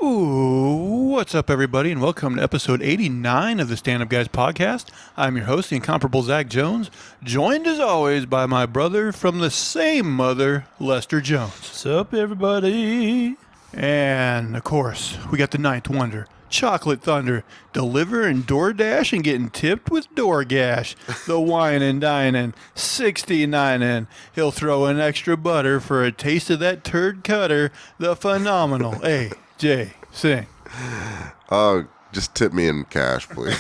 Ooh, what's up, everybody, and welcome to episode 89 of the Stand Up Guys podcast. I'm your host, the incomparable Zach Jones, joined as always by my brother from the same mother, Lester Jones. What's up, everybody? And, of course, we got the ninth wonder, Chocolate Thunder, delivering DoorDash and getting tipped with DoorGash. The wine and dining, 69ing. He'll throw in extra butter for a taste of that turd cutter. The phenomenal AJ Singh. Oh, just tip me in cash, please.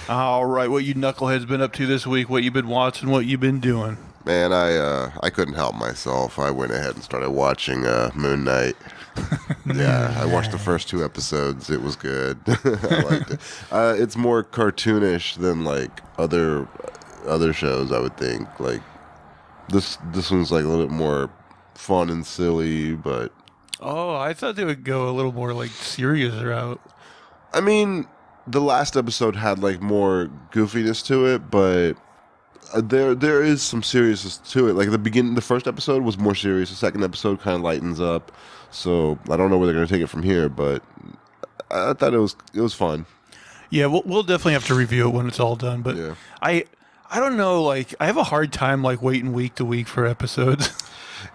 All right, what you knuckleheads been up to this week? What you been watching? What you been doing? Man, I couldn't help myself. I went ahead and started watching Moon Knight. Yeah, I watched the first 2 episodes. It was good. I liked it. It's more cartoonish than like other shows, I would think. Like this one's like a little bit more fun and silly, but Oh, I thought they would go a little more like serious route. I mean, the last episode had like more goofiness to it, but there is some seriousness to it. Like the first episode was more serious. The second episode kind of lightens up. So I don't know where they're going to take it from here, but I thought it was fun. Yeah, we'll definitely have to review it when it's all done. But Yeah. I don't know. Like I have a hard time like waiting week to week for episodes.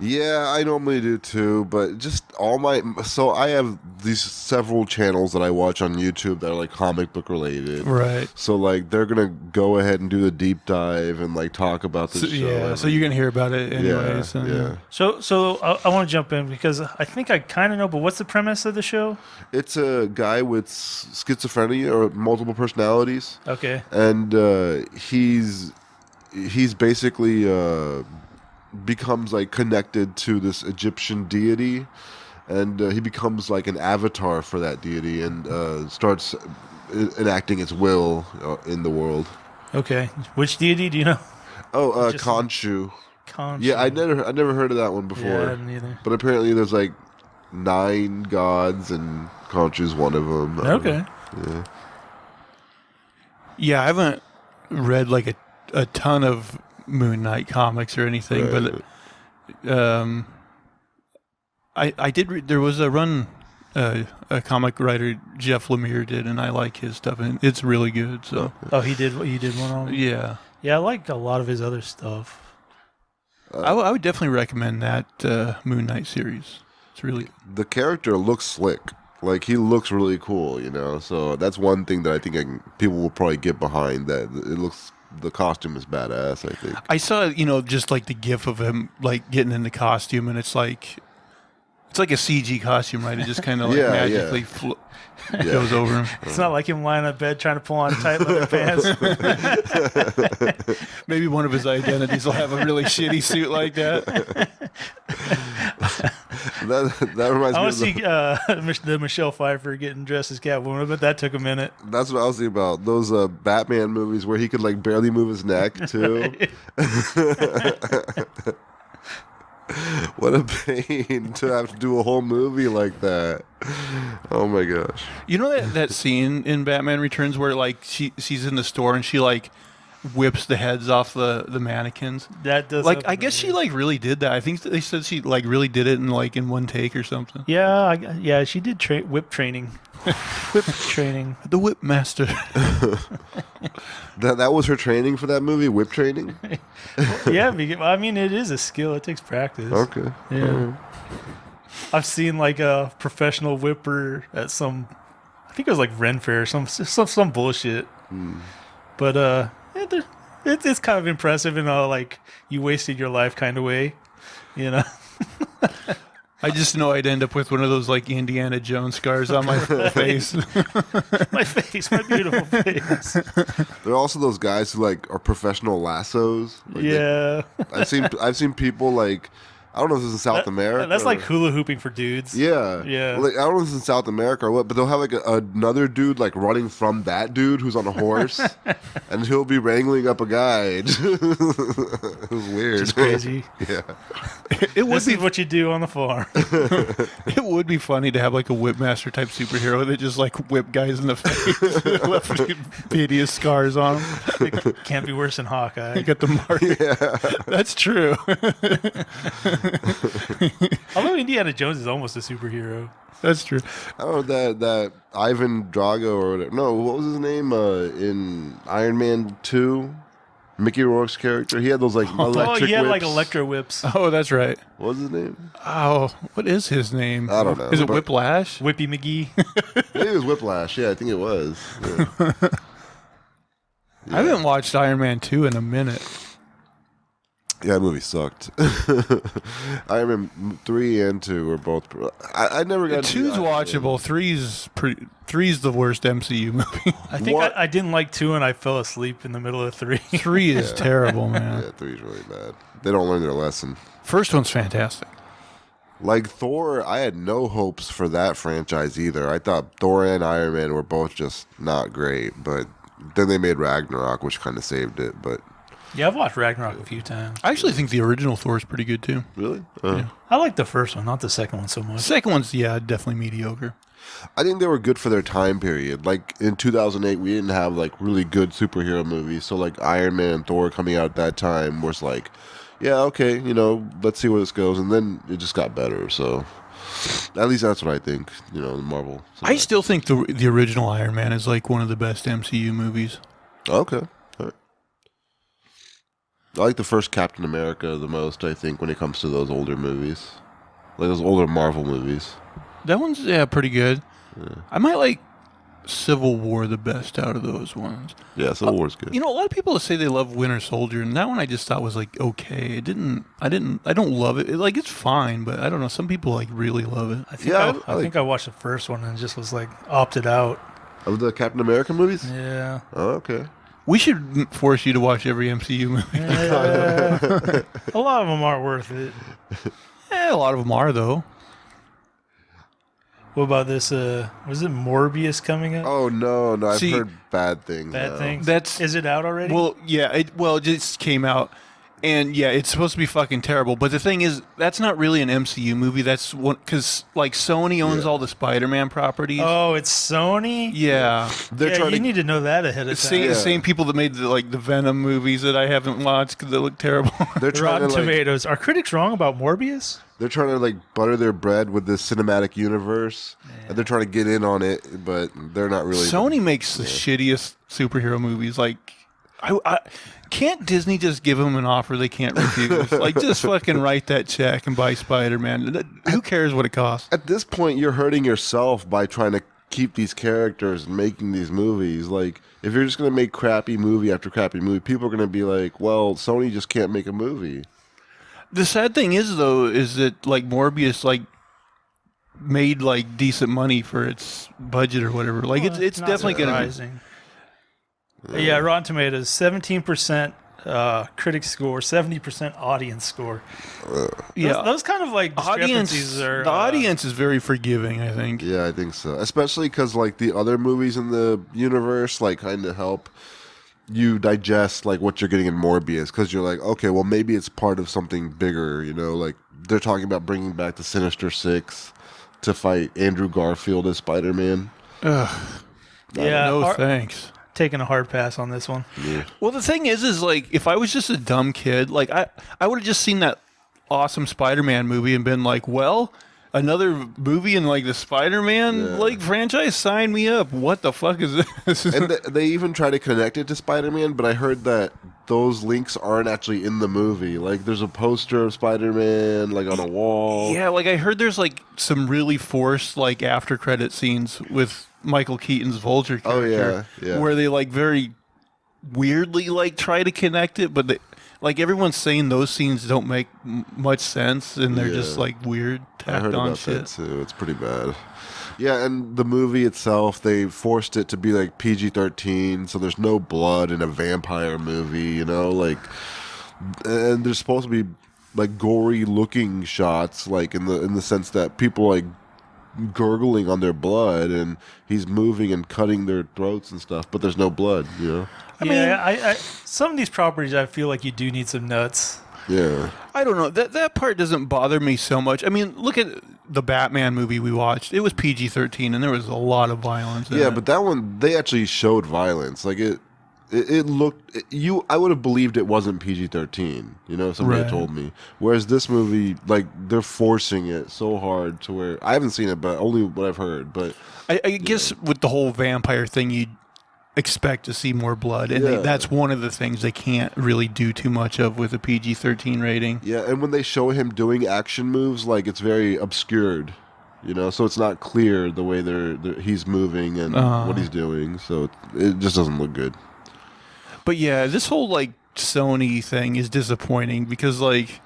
Yeah, I normally do too, but just so I have these several channels that I watch on YouTube that are like comic book related. Right. So like they're gonna go ahead and do the deep dive and like talk about the show. Yeah. So you're gonna hear about it anyways. Yeah. So I want to jump in because I think I kind of know, but what's the premise of the show? It's a guy with schizophrenia or multiple personalities. Okay. And he's basically becomes like connected to this Egyptian deity, and he becomes like an avatar for that deity and starts enacting its will in the world. Okay. Which deity do you know? Oh, Just- Khonshu. Khonshu. Yeah, I never heard of that one before. Yeah, I didn't either. But apparently there's like 9 gods and Khonshu's one of them. Okay. Yeah. Yeah, I haven't read like a ton of Moon Knight comics or anything, Right. but I did read. There was a run a comic writer Jeff Lemire did, and I like his stuff, and it's really good. So Oh, he did one on. yeah, Yeah, I like a lot of his other stuff. I would definitely recommend that Moon Knight series. It's really good. The character looks slick. Like, he looks really cool, you know? So that's one thing that I think people will probably get behind, that the costume is badass, I think. I saw just like the gif of him like getting in the costume, and it's like a CG costume, right? It just kind of like Yeah, magically goes over him. It's not like him lying on bed trying to pull on tight leather pants. Maybe one of his identities will have a really shitty suit like that. That reminds I me want of to see the Michelle Pfeiffer getting dressed as Catwoman, but that took a minute. that's what I was thinking about. Those Batman movies where he could like barely move his neck too. What a pain to have to do a whole movie like that. Oh my gosh. You know that scene in Batman Returns where like she's in the store and she like whips the heads off the mannequins? That does Like happen I to guess me. she like really did that. I think they said she like really did it in one take or something. Yeah, she did whip training. Whip training. The whip master. That was her training for that movie, whip training? Yeah, I mean, it is a skill. It takes practice. Okay. Yeah. I've seen like a professional whipper at I think it was like Ren Fair or some bullshit. But it's kind of impressive in a like you wasted your life kind of way, you know. I just know I'd end up with one of those like Indiana Jones scars on my face. My face, my beautiful face. There are also those guys who like are professional lassos. Like Yeah. I've seen people like, I don't know if this is in South America. That's like hula hooping for dudes. Yeah. Yeah. Like, I don't know if it's in South America or what, but they'll have like another dude like running from that dude who's on a horse, and he'll be wrangling up a guy. It was weird. It's crazy. Yeah. It would This be is what you do on the farm. it would be funny to have like a whipmaster type superhero that just like whip guys in the face, left hideous scars on them. It can't be worse than Hawkeye. You got the mark. Yeah. That's true. Although Indiana Jones is almost a superhero. That's true. Oh, that Ivan Drago or whatever. No, what was his name in Iron Man 2? Mickey Rourke's character. He had those like electric he had whips. like electro whips. Oh, that's right. What was his name? Oh, what is his name? I don't know. Is it but- Whiplash? Whippy McGee. Maybe it was Whiplash. Yeah, I think it was. Yeah. I haven't watched Iron Man 2 in a minute. Yeah, that movie sucked. Iron Man 3 and 2 were both. I never got. Two's watchable. Three's the worst MCU movie. I think What? I didn't like 2 and I fell asleep in the middle of 3. 3 is terrible, man. Yeah, 3's really bad. They don't learn their lesson. First one's fantastic. Like Thor, I had no hopes for that franchise either. I thought Thor and Iron Man were both just not great, but then they made Ragnarok, which kind of saved it. But Yeah, I've watched Ragnarok a few times. I actually think the original Thor is pretty good too. really, I like the first one, not the second one so The much. second one's definitely mediocre. I think they were good for their time period. Like in 2008, we didn't have like really good superhero movies. So like Iron Man and Thor coming out at that time was like, yeah, okay, let's see where this goes. And then it just got better. So at least that's what I think. Marvel. I still think the original Iron Man is like one of the best MCU movies. Okay. All right. I like the first Captain America the most, I think, when it comes to those older movies. Like those older Marvel movies. That one's pretty good. Yeah. I might like Civil War the best out of those ones. Yeah, Civil War's good. A lot of people say they love Winter Soldier, and that one I just thought was like okay. I don't love it. Like it's fine, but I don't know. Some people like really love it. I think I watched the first one and just was like opted out. Of the Captain America movies? Yeah. Oh, okay. We should force you to watch every MCU movie. A lot of them aren't worth it. A lot of them are though. What about this? Was it Morbius coming up? Oh, no. I've See, heard bad things. Bad now. things. Is it out already? Well, yeah. It just came out, and yeah, it's supposed to be fucking terrible. But the thing is, that's not really an MCU movie. That's one because like Sony owns all the Spider-Man properties. Oh, it's Sony. Yeah, They're trying you to need to know that ahead of time. the same people that made the Venom movies that I haven't watched because they look terrible. They're trying Rotten to Tomatoes. Are critics wrong about Morbius? They're trying to butter their bread with this cinematic universe, and they're trying to get in on it, but they're not really. Sony makes the shittiest superhero movies. Like, I can't Disney just give them an offer they can't refuse? Just fucking write that check and buy Spider-Man. Who cares what it costs? At this point, you're hurting yourself by trying to keep these characters and making these movies. Like, if you're just going to make crappy movie after crappy movie, people are going to be like, well, Sony just can't make a movie. The sad thing is, though, is that Morbius made decent money for its budget or whatever. It's definitely going to. Yeah, Rotten Tomatoes 17% critic score, 70% audience score. Those kind of discrepancies are. The audience is very forgiving, I think. Yeah, I think so. Especially because the other movies in the universe kind of help you digest what you're getting in Morbius, because you're like, okay, well maybe it's part of something bigger, they're talking about bringing back the Sinister Six to fight Andrew Garfield as Spider-Man. Ugh. Yeah, thanks. Taking a hard pass on this one. Yeah. Well, the thing is if I was just a dumb kid, I would have just seen that awesome Spider-Man movie and been like, well, another movie in the Spider-Man franchise, sign me up. What the fuck is this? And they even try to connect it to Spider-Man, but I heard that those links aren't actually in the movie. There's a poster of Spider-Man on a wall. Yeah, I heard there's some really forced after credit scenes with Michael Keaton's Vulture character. Oh yeah. Where they very weirdly try to connect it, but they everyone's saying those scenes don't make much sense, and they're just weird tacked I heard on about shit. that too. It's pretty bad. Yeah, and the movie itself, they forced it to be PG-13, so there's no blood in a vampire movie, and there's supposed to be gory looking shots, in the sense that people gurgling on their blood, and he's moving and cutting their throats and stuff, but there's no blood, I mean, some of these properties, I feel like you do need some nuts. Yeah. I don't know. That part doesn't bother me so much. I mean, look at the Batman movie we watched. It was PG-13, and there was a lot of violence in it. But that one, they actually showed violence. it looked I would have believed it wasn't PG-13. You know, if somebody had told me. Whereas this movie, like they're forcing it so hard to where I haven't seen it, but only what I've heard. But I guess with the whole vampire thing, you'd expect to see more blood, and that's one of the things they can't really do too much of with a PG-13 rating. Yeah, and when they show him doing action moves, like it's very obscured. You know, so it's not clear the way he's moving and what he's doing. So it just doesn't look good. But yeah, this whole like Sony thing is disappointing because like,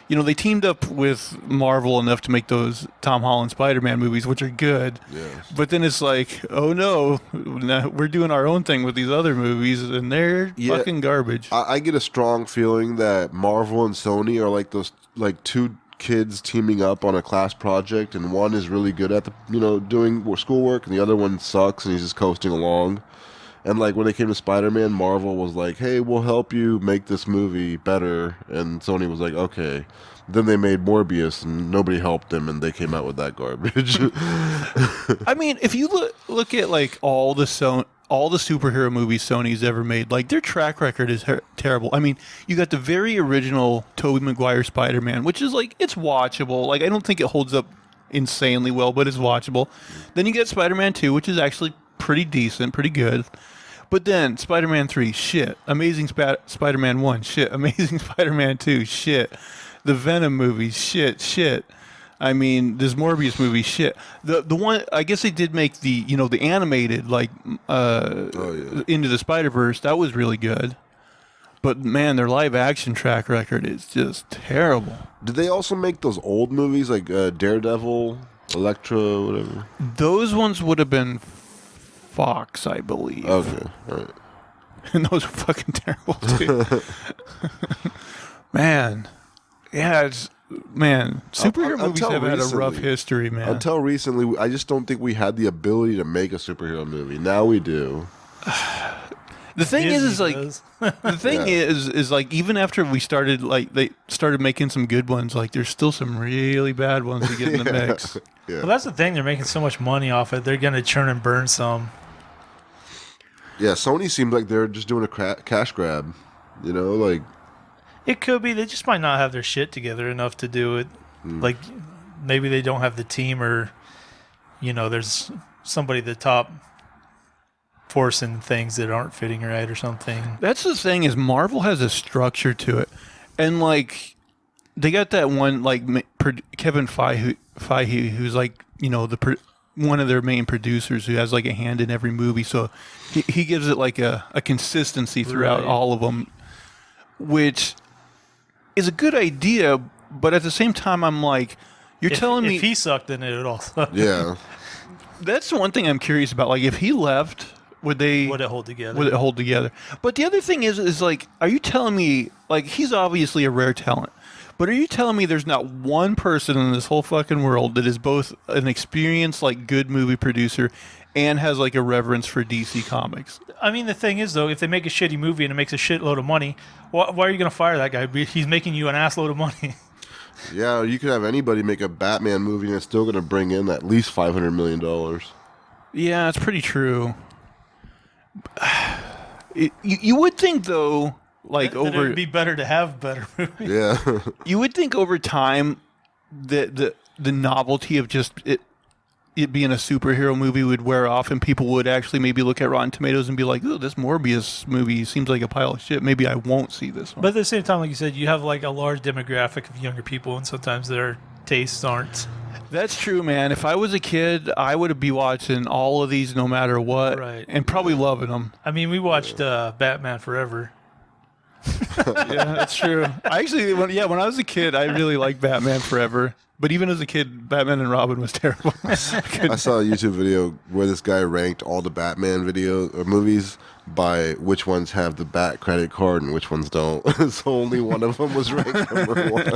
you know, they teamed up with Marvel enough to make those Tom Holland Spider-Man movies, which are good. Yes. But then it's like, oh no, we're doing our own thing with these other movies, and they're fucking garbage. I get a strong feeling that Marvel and Sony are like those like two kids teaming up on a class project, and one is really good at doing schoolwork, and the other one sucks and he's just coasting along. And like when they came to Spider-Man, Marvel was like, hey, we'll help you make this movie better, and Sony was like, okay. Then they made Morbius and nobody helped them, and they came out with that garbage. I mean, if you look at like all the superhero movies Sony's ever made, like their track record is terrible. I mean, you got the very original Tobey Maguire Spider-Man, which is like, it's watchable. Like, I don't think it holds up insanely well, but it's watchable. Then you get Spider-Man 2, which is actually pretty decent, pretty good. But then Spider-Man 3, shit. Amazing Spider-Man 1, shit. Amazing Spider-Man 2, shit. The Venom movies, shit. I mean, this Morbius movie, shit. The one, I guess they did make the animated, like, Into the Spider-Verse. That was really good. But, man, their live-action track record is just terrible. Did they also make those old movies, like Daredevil, Elektra, whatever? Those ones would have been Fox, I believe. Okay, all right. And those are fucking terrible, too. Man. Yeah, superhero movies have had a rough history, man. Until recently, I just don't think we had the ability to make a superhero movie. Now we do. The thing is like even after we started, like they started making some good ones, like there's still some really bad ones to get in the mix. Yeah. Well, that's the thing. They're making so much money off it. They're going to churn and burn some. Yeah, Sony seems like they're just doing a cash grab. You know, like... It could be. They just might not have their shit together enough to do it. Like, maybe they don't have the team, or, there's somebody at the top forcing things that aren't fitting right or something. That's the thing, is Marvel has a structure to it. And, like, they got that one, like, Kevin Feige, who's, like, one of their main producers who has, like, a hand in every movie. So he gives it, like, a consistency throughout all of them, which is a good idea, but at the same time, I'm like, telling me... If he sucked, then it would all suck. Yeah. That's the one thing I'm curious about. Like, if he left, would it hold together? Would it hold together? But the other thing is like, are you telling me, like, he's obviously a rare talent, but are you telling me there's not one person in this whole fucking world that is both an experienced, like, good movie producer and has, like, a reverence for DC Comics? I mean, the thing is, though, if they make a shitty movie and it makes a shitload of money, why are you going to fire that guy? He's making you an assload of money. Yeah, you could have anybody make a Batman movie and it's still going to bring in at least $500 million. Yeah, it's pretty true. You would think, though, like, it would be better to have better movies. Yeah. You would think over time that the novelty of just it being a superhero movie would wear off, and people would actually maybe look at Rotten Tomatoes and be like, oh, this Morbius movie seems like a pile of shit. Maybe I won't see this one. But at the same time, like you said, you have like a large demographic of younger people, and sometimes their tastes aren't. That's true, man. If I was a kid, I would be watching all of these no matter what, right, and probably loving them. I mean, we watched Batman Forever. Yeah, that's true. When I was a kid, I really liked Batman Forever. But even as a kid, Batman and Robin was terrible. I saw a YouTube video where this guy ranked all the Batman movies by which ones have the Bat credit card and which ones don't. So only one of them was ranked number one.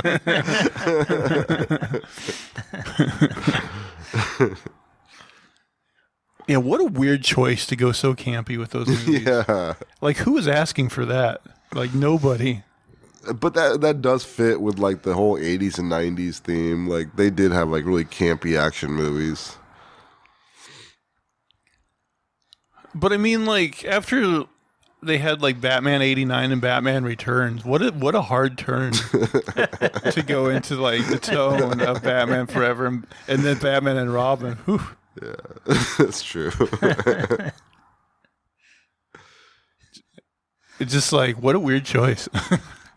Yeah, what a weird choice to go so campy with those movies. Yeah. Like, who was asking for that? Like, nobody. But that does fit with, like, the whole 80s and 90s theme. Like, they did have, like, really campy action movies. But, I mean, like, after they had like Batman 89 and Batman Returns. What a hard turn to go into like the tone of Batman Forever and then Batman and Robin. Whew. Yeah, that's true. It's just like, what a weird choice.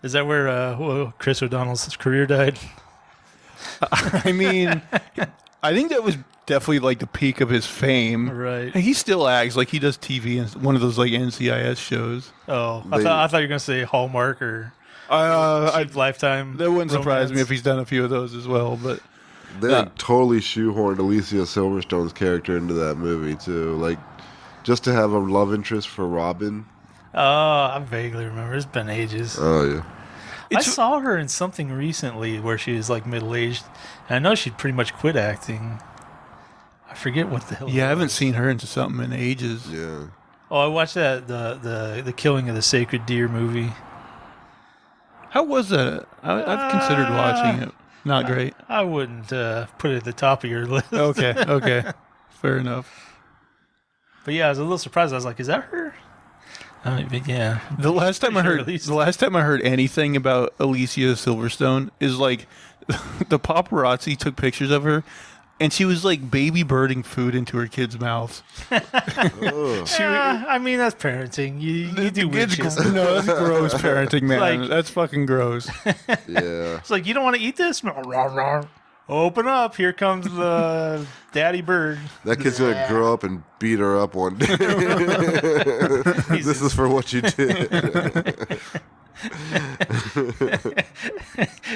Is that where Chris O'Donnell's career died? I mean, I think that was definitely like the peak of his fame. Right. And he still acts like he does TV in one of those like NCIS shows. Oh, I thought you were going to say Hallmark or Lifetime. That wouldn't surprise me romance. if he's done a few of those as well. But They like, totally shoehorned Alicia Silverstone's character into that movie too, like just to have a love interest for Robin. Oh, I vaguely remember. It's been ages. Oh yeah. I saw her in something recently where she was like middle-aged, and I know she'd pretty much quit acting. I forget what the hell. yeah, I haven't seen her into something in ages. Yeah. Oh, I watched that the Killing of the Sacred Deer movie. How was that? I've considered watching it. Not great. I wouldn't put it at the top of your list. Okay. Fair enough. But yeah, I was a little surprised. I was like, "Is that her?" But yeah. The last time I Pretty sure heard at least. the last time I heard anything about Alicia Silverstone is like the paparazzi took pictures of her and she was like baby birding food into her kids' mouths. Yeah, I mean, that's parenting. You do weird shit. No, that's gross parenting, man. Like- That's fucking gross. Yeah. It's like, you don't want to eat this? Open up. Here comes the daddy bird. That kid's gonna grow up and beat her up one day. This is for what you did.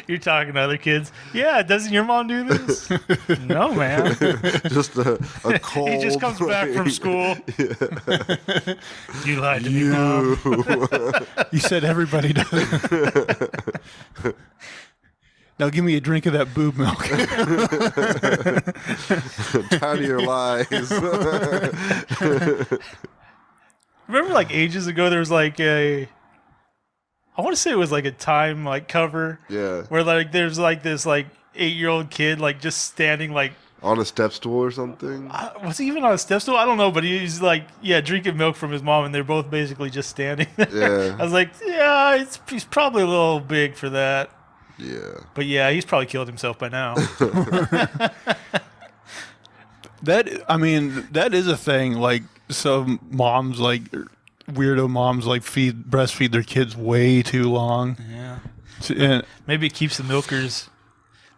You're talking to other kids. Yeah, doesn't your mom do this? No, man. Just a cold. He just comes back from school. You lied to me, Mom. You said everybody does. Now give me a drink of that boob milk. Tired of your lies. Remember, like, ages ago, there was like I want to say it was like a Time like cover Yeah. where like there's like this like 8-year-old kid like just standing like On a step stool or something. was he even on a step stool? I don't know, but he's like drinking milk from his mom, and they're both basically just standing there. Yeah. I was like, yeah, he's probably a little big for that. Yeah. But yeah, he's probably killed himself by now. That is a thing. Like some moms, like weirdo moms, like breastfeed their kids way too long. Yeah. And, Maybe it keeps the milkers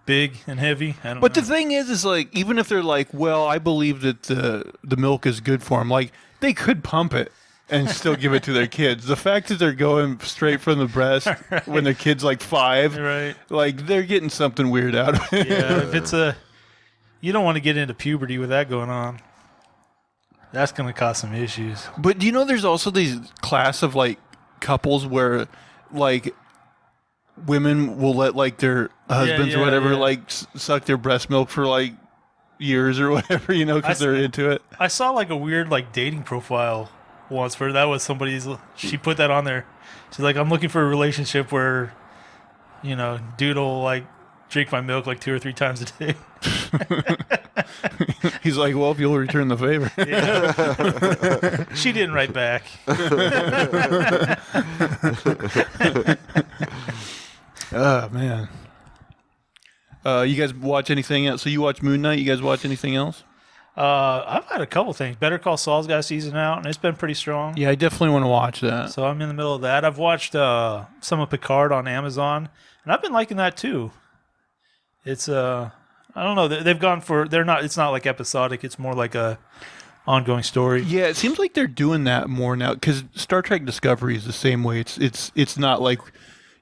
big and heavy. I don't but know. the thing is like even if they're like, well, I believe that the milk is good for them, like they could pump it and still give it to their kids. The fact that they're going straight from the breast when their kid's like 5, Right. like they're getting something weird out of it. Yeah, if it's you don't want to get into puberty with that going on. That's going to cause some issues. But do you know there's also these class of like couples where like women will let like their husbands or whatever like suck their breast milk for like years or whatever, you know, because they're into it. I saw like a weird like dating profile once where that was somebody's. She put that on there. She's like, I'm looking for a relationship where, you know, dude will like drink my milk like 2 or 3 times a day. He's like, well, if you'll return the favor. Yeah. She didn't write back. Oh man. You guys watch anything else? So you watch Moon Knight? You guys watch anything else? I've had a couple things. Better Call Saul's got a season out, and it's been pretty strong. Yeah, I definitely want to watch that. So I'm in the middle of that. I've watched some of Picard on Amazon, and I've been liking that too. It's I don't know. They've gone for it's not like episodic. It's more like a ongoing story. Yeah, it seems like they're doing that more now because Star Trek Discovery is the same way. It's not like,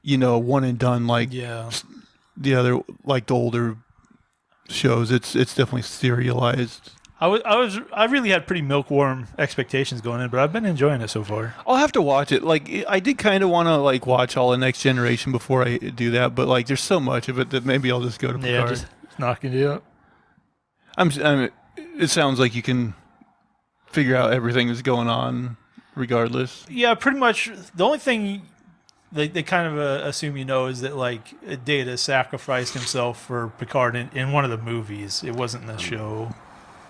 you know, one and done like the other, like the older shows. It's definitely serialized. I really had pretty milk-warm expectations going in, but I've been enjoying it so far. I'll have to watch it. Like I did kind of want to like watch all the Next Generation before I do that, but like there's so much of it that maybe I'll just go to Picard. Yeah, just knocking it up. It sounds like you can figure out everything that's going on regardless. Yeah, pretty much. The only thing they kind of assume you know is that like Data sacrificed himself for Picard in one of the movies. It wasn't in the show.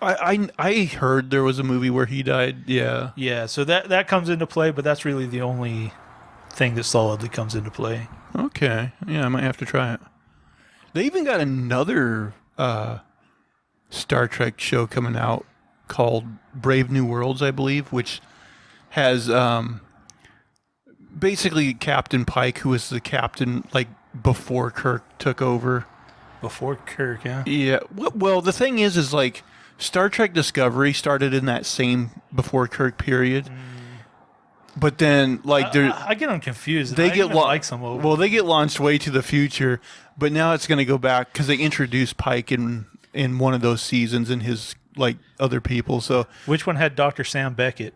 I heard there was a movie where he died. Yeah. Yeah, so that comes into play, but that's really the only thing that solidly comes into play. Okay. Yeah, I might have to try it. They even got another Star Trek show coming out called Brave New Worlds, I believe, which has basically Captain Pike, who was the captain like before Kirk took over. Before Kirk, yeah? Yeah. Well, the thing is like Star Trek Discovery started in that same before Kirk period. But then, like, I get them confused. They I get even like some of them. Well, they get launched way to the future, but now it's going to go back because they introduced Pike in one of those seasons and his like other people. So which one had Dr. Sam Beckett?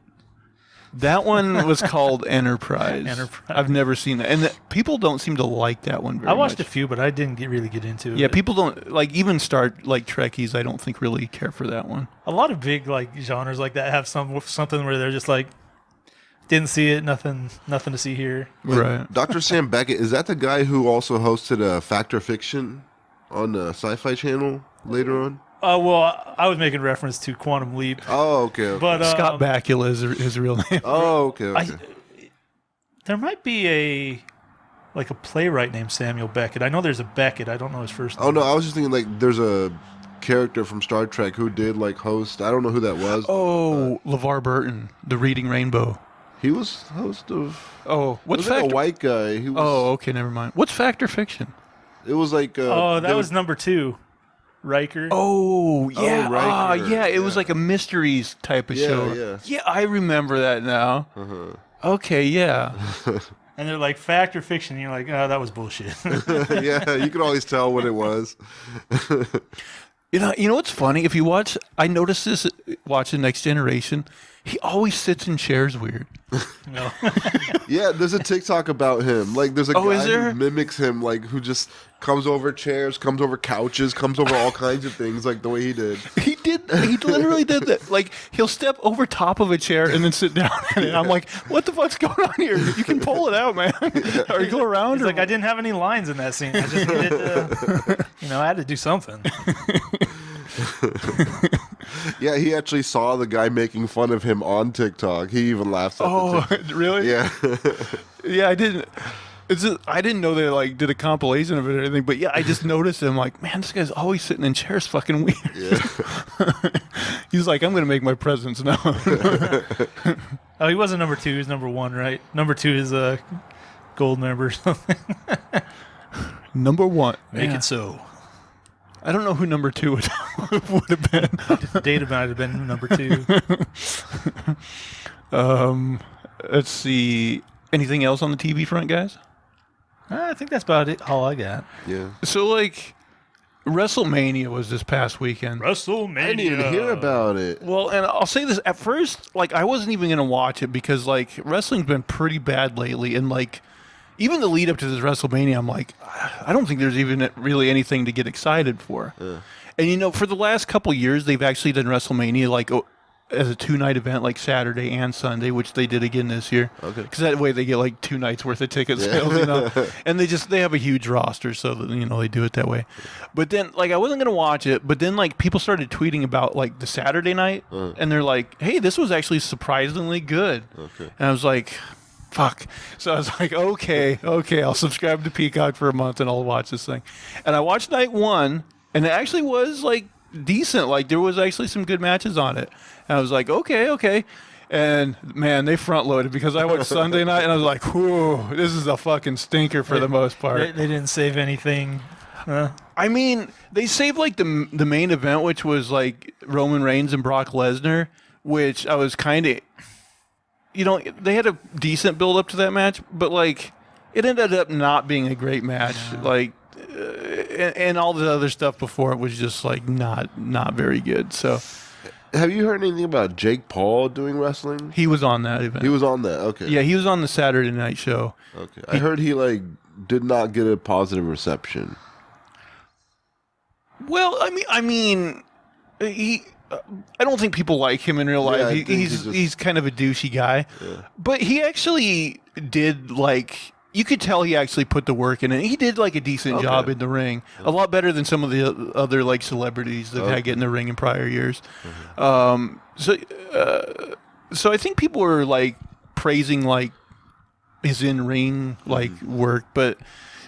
that one was called Enterprise. Enterprise. I've never seen that, and people don't seem to like that one very I watched much. a few, but I didn't really get into it. Yeah, people don't like even like Trekkies. I don't think really care for that one. A lot of big like genres like that have something where they're just like, didn't see it, nothing to see here. Right. Dr. Sam Beckett, is that the guy who also hosted Fact or Fiction on the Sci-Fi Channel later on? Well, I was making reference to Quantum Leap. Oh, okay. But Scott Bakula is his real name. Oh, okay. There might be a playwright named Samuel Beckett. I know there's a Beckett. I don't know his first name. Oh, no, I was just thinking, like, there's a character from Star Trek who did, like, host. I don't know who that was. Oh, LeVar Burton, the Reading Rainbow. He was host of... Oh, what's like Fact? a white guy. He was, Oh, okay, never mind. What's Fact or Fiction? It was like... that was number 2. Riker. Oh, yeah. Riker, yeah, it was like a mysteries type of show. Yeah. Yeah, I remember that now. Okay, yeah. And they're like, fact or fiction? And you're like, oh, that was bullshit. Yeah, you could always tell what it was. You know what's funny? If you watch, I noticed this watching Next Generation. He always sits in chairs weird. No. Yeah, there's a TikTok about him. Like, there's a Oh, is guy there? who mimics him, like, who just comes over chairs, comes over couches, comes over all kinds of things, like the way he did. He literally did that. Like, he'll step over top of a chair and then sit down in it. I'm like, what the fuck's going on here? You can pull it out, man. Or you go around. He's like, I didn't have any lines in that scene. I just needed to, I had to do something. Yeah, he actually saw the guy making fun of him on TikTok. He even laughs at the really? Yeah. Yeah, I didn't. I didn't know they like did a compilation of it or anything, but yeah, I just noticed him like, man, this guy's always sitting in chairs, fucking weird. Yeah. He's like, I'm gonna make my presence known. Oh, he wasn't number 2. He was number 1, right? Number 2 is a gold member or something. Number 1, Make yeah. it so. I don't know who number 2 would have been. Data might have been number 2. Let's see. Anything else on the TV front, guys? I think that's about it. All I got. Yeah. So, like, WrestleMania was this past weekend. WrestleMania. I didn't even hear about it. Well, and I'll say this. At first, like, I wasn't even going to watch it because, like, wrestling's been pretty bad lately. And, like, even the lead up to this WrestleMania, I'm like, I don't think there's even really anything to get excited for. And, for the last couple years, they've actually done WrestleMania, like, as a 2-night event, like Saturday and Sunday, which they did again this year. Okay. Because that way they get like 2 nights worth of ticket sales, And they have a huge roster, so that, they do it that way. But then, like, I wasn't going to watch it, but then, like, people started tweeting about, like, the Saturday night, and they're like, hey, this was actually surprisingly good. Okay. And I was like, fuck. So I was like, okay, I'll subscribe to Peacock for a month and I'll watch this thing. And I watched night 1, and it actually was, like, decent. Like, there was actually some good matches on it. And I was like, okay. And, man, they front-loaded because I watched Sunday night, and I was like, whew, this is a fucking stinker for the most part. They didn't save anything. I mean, they saved, like, the main event, which was, like, Roman Reigns and Brock Lesnar, which I was kind of... they had a decent build-up to that match, but, like, it ended up not being a great match. Yeah. Like... and all the other stuff before it was just like not very good. So, have you heard anything about Jake Paul doing wrestling? He was on that event. He was on that. Okay. Yeah, he was on the Saturday night show. Okay. I heard he like did not get a positive reception. Well, I mean, I don't think people like him in real life. Yeah, He's kind of a douchey guy. Yeah. But he actually did like. you could tell he actually put the work in, and he did like a decent job in the ring, a lot better than some of the other like celebrities that had get in the ring in prior years. So I think people were like praising like his in ring like work, but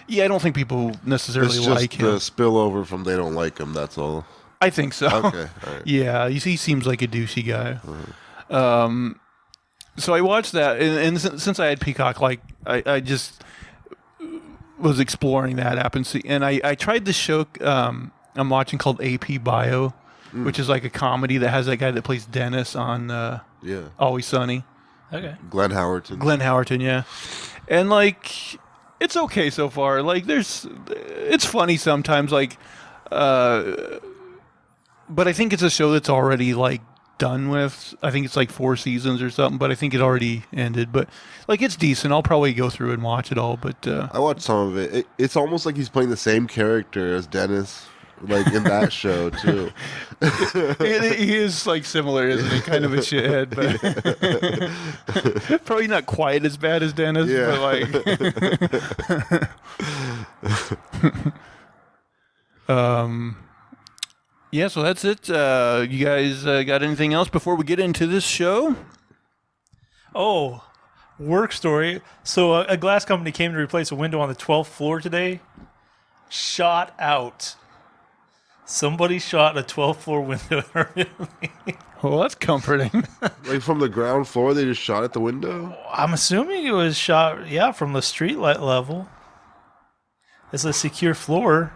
yeah, I don't think people necessarily It's just like him. the spillover from they don't like him. That's all. I think so. Okay. All right. Yeah, he seems like a douchey guy. So I watched that, and since I had Peacock, like I just was exploring that app and I tried this show I'm watching called AP Bio, which is like a comedy that has that guy that plays Dennis on Always Sunny. Okay. Glenn Howerton. Glenn Howerton, yeah. And like it's okay so far. Like it's funny sometimes, like but I think it's a show that's already like done with. I think it's like 4 seasons or something, but I think it already ended. But like it's decent. I'll probably go through and watch it all. But I watched some of it. It's almost like he's playing the same character as Dennis, like in that show too. he is like similar, isn't he? Kind of a shithead, but probably not quite as bad as Dennis. Yeah. But like, yeah. So that's it. You guys got anything else before we get into this show? Oh, work story. So a glass company came to replace a window on the 12th floor today. Shot out. Somebody shot a 12th floor window. Well, that's comforting. Like from the ground floor, they just shot at the window. I'm assuming it was shot, from the street light level. It's a secure floor.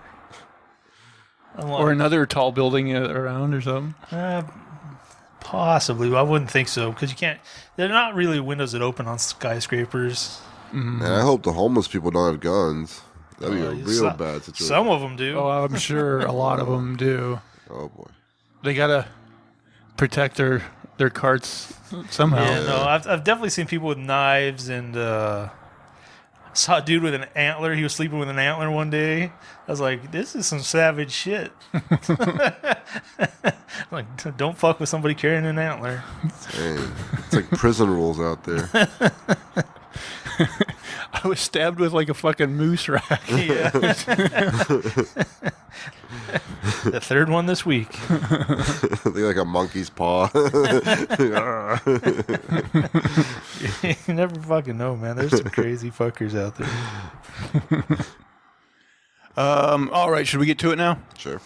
Or another tall building around or something. Possibly. I wouldn't think so because you can't. They're not really windows that open on skyscrapers. And I hope the homeless people don't have guns. That'd be a real bad situation. Some of them do. Oh, I'm sure a lot of them do. Oh boy. They gotta protect their carts somehow. Yeah, no, I've definitely seen people with knives and saw a dude with an antler. He was sleeping with an antler one day. I was like, this is some savage shit. Like, don't fuck with somebody carrying an antler. Dang. It's like prison rules out there. I was stabbed with like a fucking moose rack. Yeah. The third one this week. They're like a monkey's paw. You never fucking know, man. There's some crazy fuckers out there. All right, should we get to it now? Sure.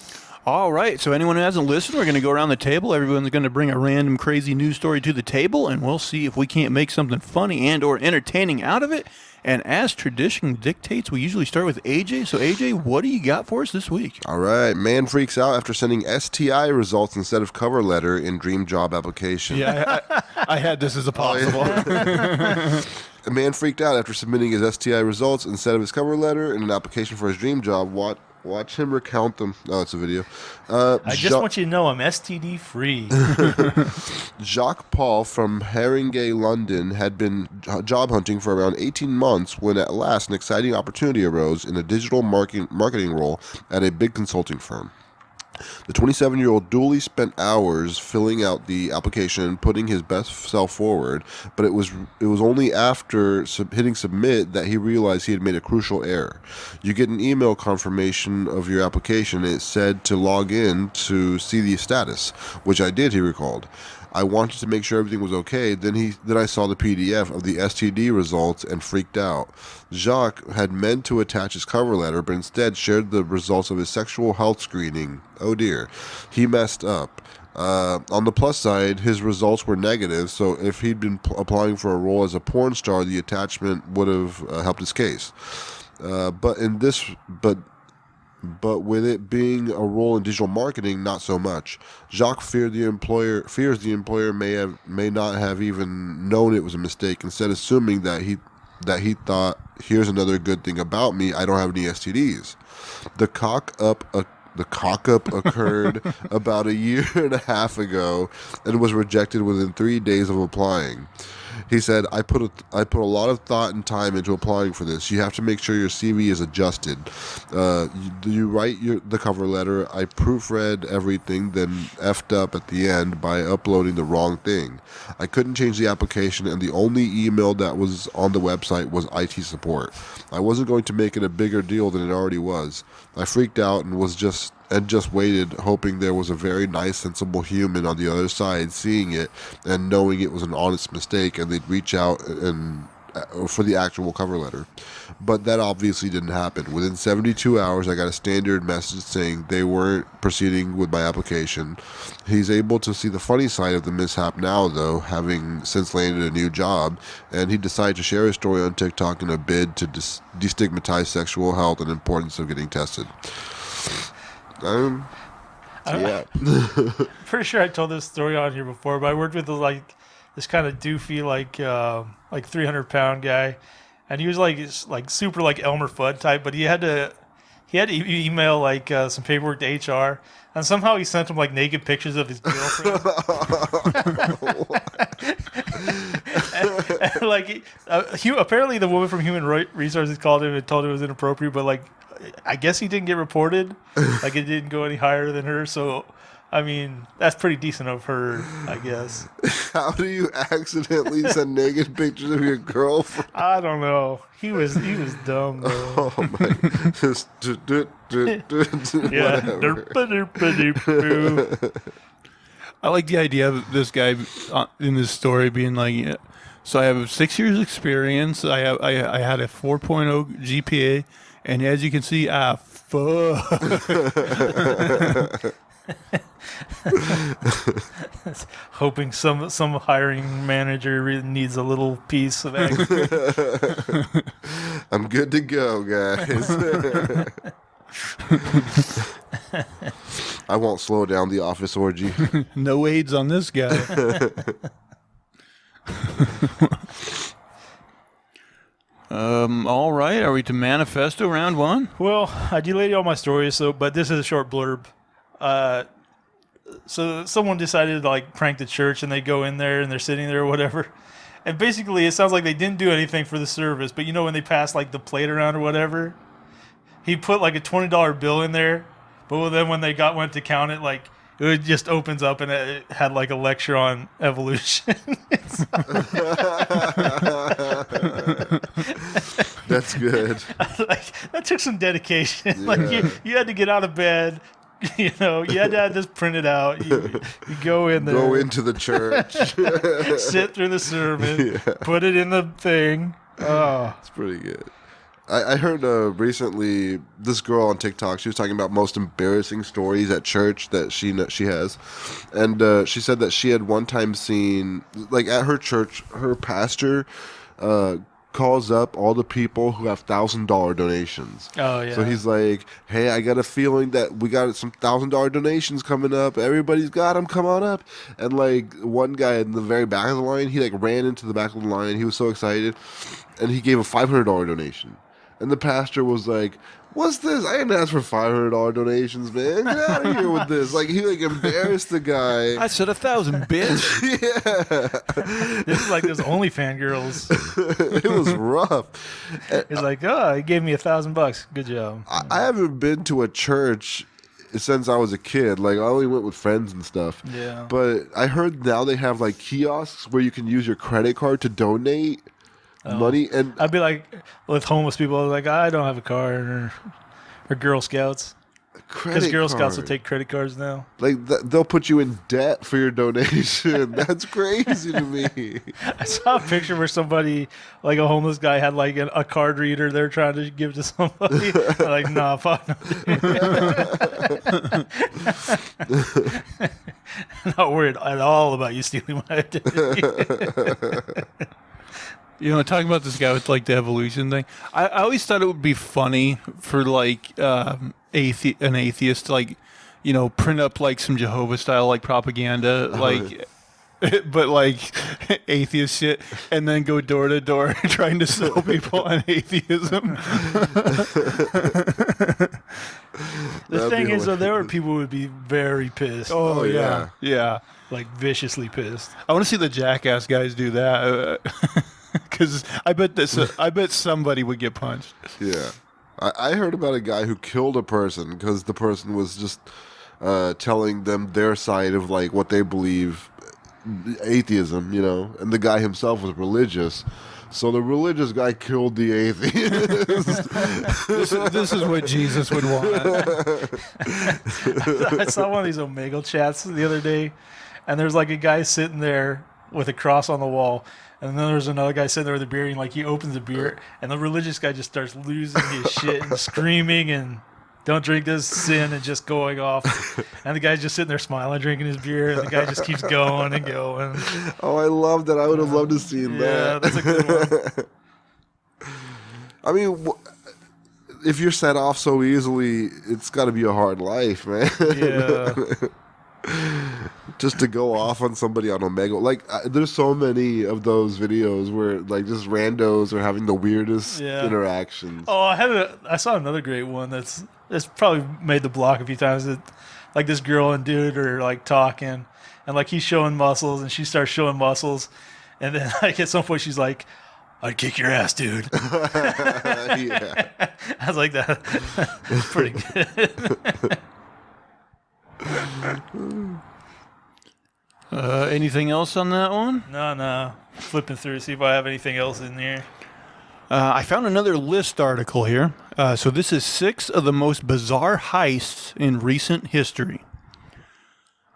All right, so anyone who hasn't listened, we're going to go around the table. Everyone's going to bring a random crazy news story to the table, and we'll see if we can't make something funny and or entertaining out of it. And as tradition dictates, we usually start with AJ. So AJ, what do you got for us this week? All right. Man freaks out after sending STI results instead of cover letter in dream job application. Yeah, I had this as a possible. A man freaked out after submitting his STI results instead of his cover letter in an application for his dream job. Watch him recount them. Oh, it's a video. I just want you to know I'm STD free. Jacques Paul from Haringey, London, had been job hunting for around 18 months when at last an exciting opportunity arose in a digital marketing role at a big consulting firm. The 27-year-old duly spent hours filling out the application and putting his best self forward, but it was only after hitting submit that he realized he had made a crucial error. You get an email confirmation of your application, and it said to log in to see the status, which I did, he recalled. I wanted to make sure everything was okay. Then I saw the PDF of the STD results and freaked out. Jacques had meant to attach his cover letter, but instead shared the results of his sexual health screening. Oh dear. He messed up. On the plus side, his results were negative, so if he'd been applying for a role as a porn star, the attachment would have helped his case. But with it being a role in digital marketing, not so much. Jacques fears the employer may not have even known it was a mistake, instead assuming that he thought, here's another good thing about me, I don't have any STDs. The cock up occurred about a year and a half ago and was rejected within 3 days of applying. He said, I put a lot of thought and time into applying for this. You have to make sure your CV is adjusted. You write the cover letter. I proofread everything, then effed up at the end by uploading the wrong thing. I couldn't change the application, and the only email that was on the website was IT support. I wasn't going to make it a bigger deal than it already was. I freaked out and just waited, hoping there was a very nice, sensible human on the other side seeing it and knowing it was an honest mistake, and they'd reach out and for the actual cover letter. But that obviously didn't happen. Within 72 hours, I got a standard message saying they weren't proceeding with my application. He's able to see the funny side of the mishap now, though, having since landed a new job, and he decided to share his story on TikTok in a bid to destigmatize sexual health and importance of getting tested. Yeah. Pretty sure I told this story on here before, but I worked with this kind of doofy 300-pound guy, and he was like super like Elmer Fudd type, but he had to email some paperwork to HR, and somehow he sent him like naked pictures of his girlfriend. Apparently the woman from Human Resources called him and told him it was inappropriate, but I guess he didn't get reported. It didn't go any higher than her. So, I mean, that's pretty decent of her, I guess. How do you accidentally send naked pictures of your girlfriend? I don't know. He was dumb, though. Oh my! Just Yeah. I like the idea of this guy in this story being like, so I have 6 years experience. I had a 4.0 GPA. And as you can see, fuck. Hoping some hiring manager really needs a little piece of egg. I'm good to go, guys. I won't slow down the office orgy. No AIDS on this guy. All right. Are we to manifesto round one? Well, I delayed all my stories, but this is a short blurb. So someone decided to prank the church, and they go in there and they're sitting there or whatever. And basically, it sounds like they didn't do anything for the service. But when they pass the plate around or whatever, he put a $20 bill in there. But then when they went to count it, it just opens up and it had a lecture on evolution. That's good. That took some dedication. Yeah. You had to get out of bed. You had to have this printed out. You go in there. Go into the church. Sit through the sermon. Yeah. Put it in the thing. Oh. It's pretty good. I heard recently this girl on TikTok, she was talking about most embarrassing stories at church that she has. And she said that she had one time seen, at her church, her pastor calls up all the people who have $1,000 donations. Oh, yeah. So he's like, hey, I got a feeling that we got some $1,000 donations coming up. Everybody's got them. Come on up. And one guy in the very back of the line, he ran into the back of the line. He was so excited. And he gave a $500 donation. And the pastor was like, what's this? I didn't ask for $500 donations, man. Get out of here with this. He embarrassed the guy. I said 1,000, bitch. Yeah. This is those OnlyFans girls. It was rough. He's he gave me $1,000. Good job. I haven't been to a church since I was a kid. I only went with friends and stuff. Yeah. But I heard now they have kiosks where you can use your credit card to donate money. And I'd be with homeless people, I don't have a card, or Girl Scouts. Because Girl Scouts will take credit cards now. They'll put you in debt for your donation. That's crazy to me. I saw a picture where somebody, a homeless guy, had a card reader they're trying to give to somebody. They're nah, fuck. Not worried at all about you stealing my identity. Talking about this guy with the evolution thing, I always thought it would be funny for an atheist to print up some Jehovah style propaganda but atheist shit, and then go door to door trying to sell people on atheism. The thing is, though, there were people who would be very pissed. Oh, yeah. Yeah. Like, viciously pissed. I want to see the Jackass guys do that. Because I bet somebody would get punched. Yeah. I heard about a guy who killed a person because the person was just telling them their side of like what they believe, atheism, you know, and the guy himself was religious. So the religious guy killed the atheist. This is what Jesus would want. I saw one of these Omegle chats the other day, and there's like a guy sitting there with a cross on the wall, and then there's another guy sitting there with a beer, and like he opens the beer, and the religious guy just starts losing his shit and screaming and don't drink this sin and just going off. And the guy's just sitting there smiling, drinking his beer, and the guy just keeps going and going. Oh, I love that. I would have loved to see that. Yeah, that's a good one. I mean, if you're set off so easily, it's got to be a hard life, man. Yeah. Just to go off on somebody on Omegle. Like, there's so many of those videos where, like, just randos are having the weirdest interactions. Oh, I saw another great one that's probably made the block a few times. Like, this girl and dude are, like, talking, and, like, he's showing muscles, and she starts showing muscles, and then, like, at some point she's like, I'd kick your ass, dude. Yeah. I was like, that's pretty good. Anything else on that one? No. Flipping through to see if I have anything else in there. I found another list article here. So this is 6 of the most bizarre heists in recent history.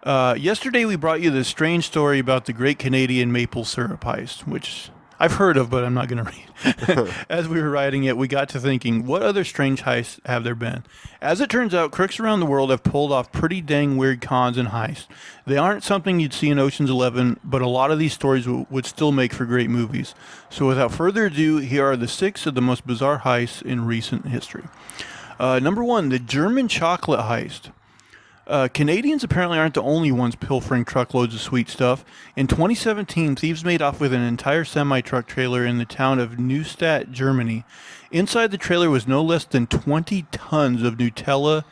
Yesterday we brought you this strange story about the Great Canadian Maple Syrup Heist, which I've heard of, but I'm not going to read. As we were writing it, we got to thinking, what other strange heists have there been? As it turns out, crooks around the world have pulled off pretty dang weird cons and heists. They aren't something you'd see in Ocean's 11, but a lot of these stories would still make for great movies. So without further ado, here are the 6 of the most bizarre heists in recent history. Number 1, the German chocolate heist. Canadians apparently aren't the only ones pilfering truckloads of sweet stuff. In 2017, thieves made off with an entire semi-truck trailer in the town of Neustadt, Germany. Inside the trailer was no less than 20 tons of Nutella,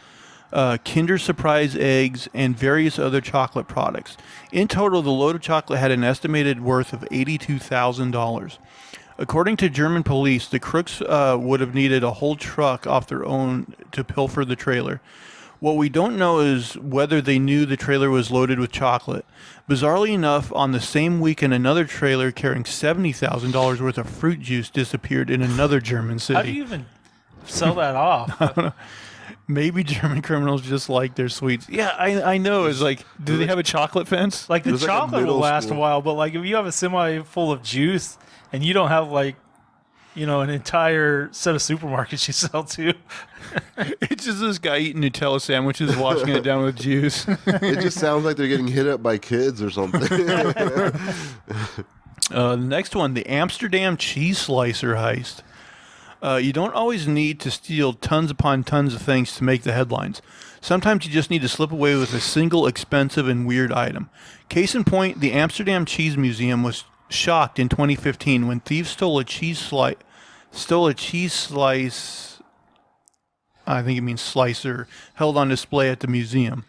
Kinder Surprise eggs, and various other chocolate products. In total, the load of chocolate had an estimated worth of $82,000. According to German police, the crooks would have needed a whole truck off their own to pilfer the trailer. What we don't know is whether they knew the trailer was loaded with chocolate. Bizarrely enough, on the same weekend, another trailer carrying $70,000 worth of fruit juice disappeared in another German city. How do you even sell that off? Maybe German criminals just like their sweets. Yeah, I know. It's like, do they have a chocolate fence? Like, the There's like a chocolate will middle last school. a while, but, like, if you have a semi full of juice and you don't have, like, you know, an entire set of supermarkets you sell to. It's just this guy eating Nutella sandwiches, washing it down with juice. It just sounds like they're getting hit up by kids or something. The next one, the Amsterdam cheese slicer heist. You don't always need to steal tons upon tons of things to make the headlines. Sometimes you just need to slip away with a single expensive and weird item. Case in point, the Amsterdam Cheese Museum was shocked in 2015 when thieves stole a cheese slice. I think it means slicer, held on display at the museum.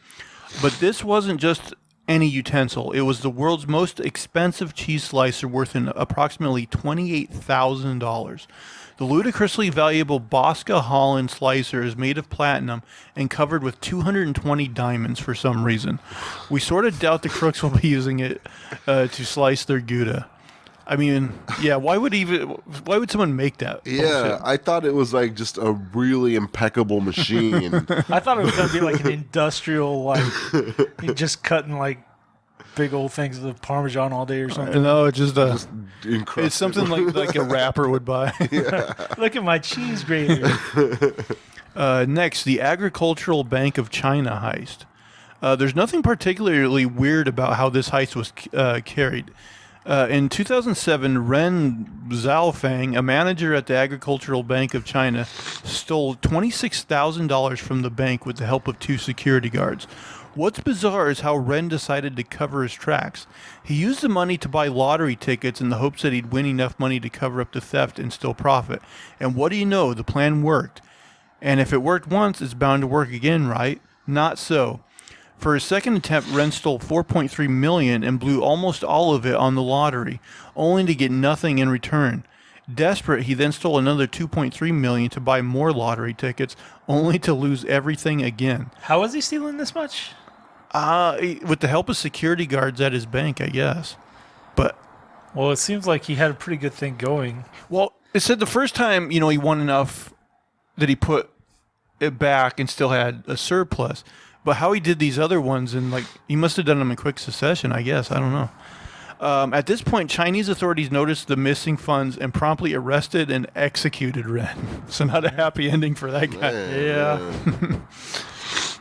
But this wasn't just any utensil. It was the world's most expensive cheese slicer, worth approximately $28,000. The ludicrously valuable Bosca Holland slicer is made of platinum and covered with 220 diamonds for some reason. We sort of doubt the crooks will be using it to slice their Gouda. I mean, yeah, why would someone make that? Yeah, bullshit? I thought it was like just a really impeccable machine. I thought it was going to be like an industrial, like, just cutting, like, big old things of Parmesan all day or something. No, it's just Encrusted. it's something like a rapper would buy. Look at my cheese grater. Next, the Agricultural Bank of China heist. There's nothing particularly weird about how this heist was carried. In 2007, Ren Zhaofeng, a manager at the Agricultural Bank of China, stole $26,000 from the bank with the help of 2 security guards. What's bizarre is how Ren decided to cover his tracks. He used the money to buy lottery tickets in the hopes that he'd win enough money to cover up the theft and still profit. And what do you know? The plan worked. And if it worked once, it's bound to work again, right? Not so. For his second attempt, Wren stole $4.3 million and blew almost all of it on the lottery, only to get nothing in return. Desperate, he then stole another $2.3 million to buy more lottery tickets, only to lose everything again. How was he stealing this much? With the help of security guards at his bank, I guess. But Well, it seems like he had a pretty good thing going. well, it said the first time, he won enough that he put it back and still had a surplus. But how he did these other ones, and he must have done them in quick succession, I guess. I don't know. At this point, Chinese authorities noticed the missing funds and promptly arrested and executed Wren. So not a happy ending for that guy.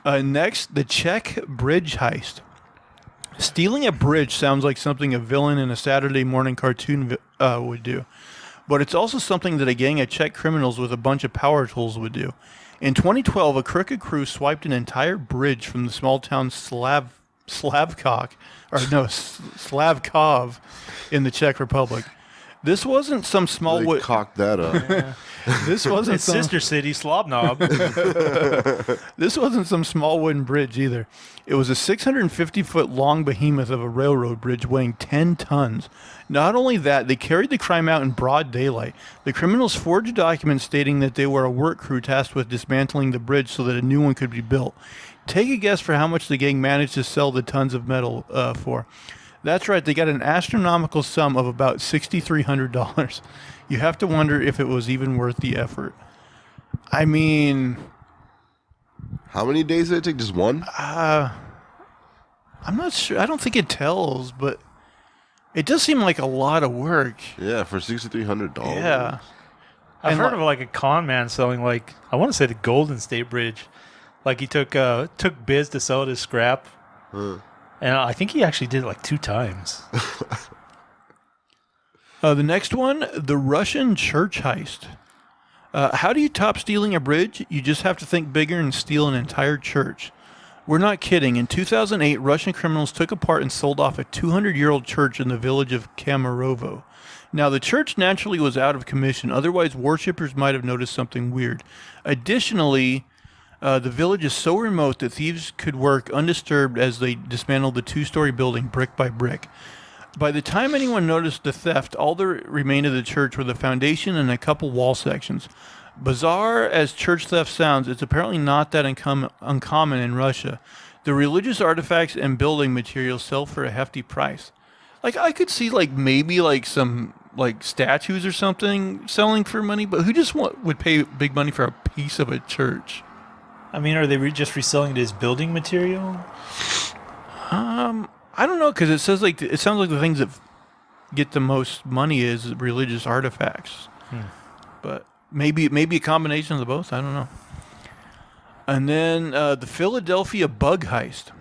Yeah. Next, the Czech bridge heist. Stealing a bridge sounds like something a villain in a Saturday morning cartoon would do. But it's also something that a gang of Czech criminals with a bunch of power tools would do. In 2012, a crooked crew swiped an entire bridge from the small town Slavkov in the Czech Republic. This wasn't some small They cocked that up. Yeah. This wasn't It's some sister city, Slobnob. This wasn't some small wooden bridge either. It was a 650-foot long behemoth of a railroad bridge weighing 10 tons. Not only that, they carried the crime out in broad daylight. The criminals forged documents stating that they were a work crew tasked with dismantling the bridge so that a new one could be built. Take a guess for how much the gang managed to sell the tons of metal for. That's right, they got an astronomical sum of about $6,300. You have to wonder if it was even worth the effort. I mean, How many days did it take? Just one? I'm not sure. I don't think it tells, but it does seem like a lot of work. Yeah, for $6,300. Yeah. I've And heard of a con man selling I want to say the Golden State Bridge. He took bids to sell it as scrap. And I think he actually did it 2 times. The next one, the Russian church heist. How do you top stealing a bridge? You just have to think bigger and steal an entire church. We're not kidding. In 2008, Russian criminals took apart and sold off a 200-year-old church in the village of Kamarovo. Now, the church naturally was out of commission. Otherwise, worshippers might have noticed something weird. Additionally, the village is so remote that thieves could work undisturbed as they dismantled the 2-story building brick by brick. By the time anyone noticed the theft, all that remained of the church were the foundation and a couple wall sections. Bizarre as church theft sounds, it's apparently not that uncommon in Russia. The religious artifacts and building materials sell for a hefty price. I could see maybe some statues or something selling for money, but who just would pay big money for a piece of a church? I mean, are they just reselling it as building material? I don't know, because it says it sounds like the things that get the most money is religious artifacts. But maybe a combination of the both. I don't know. And then the Philadelphia bug heist.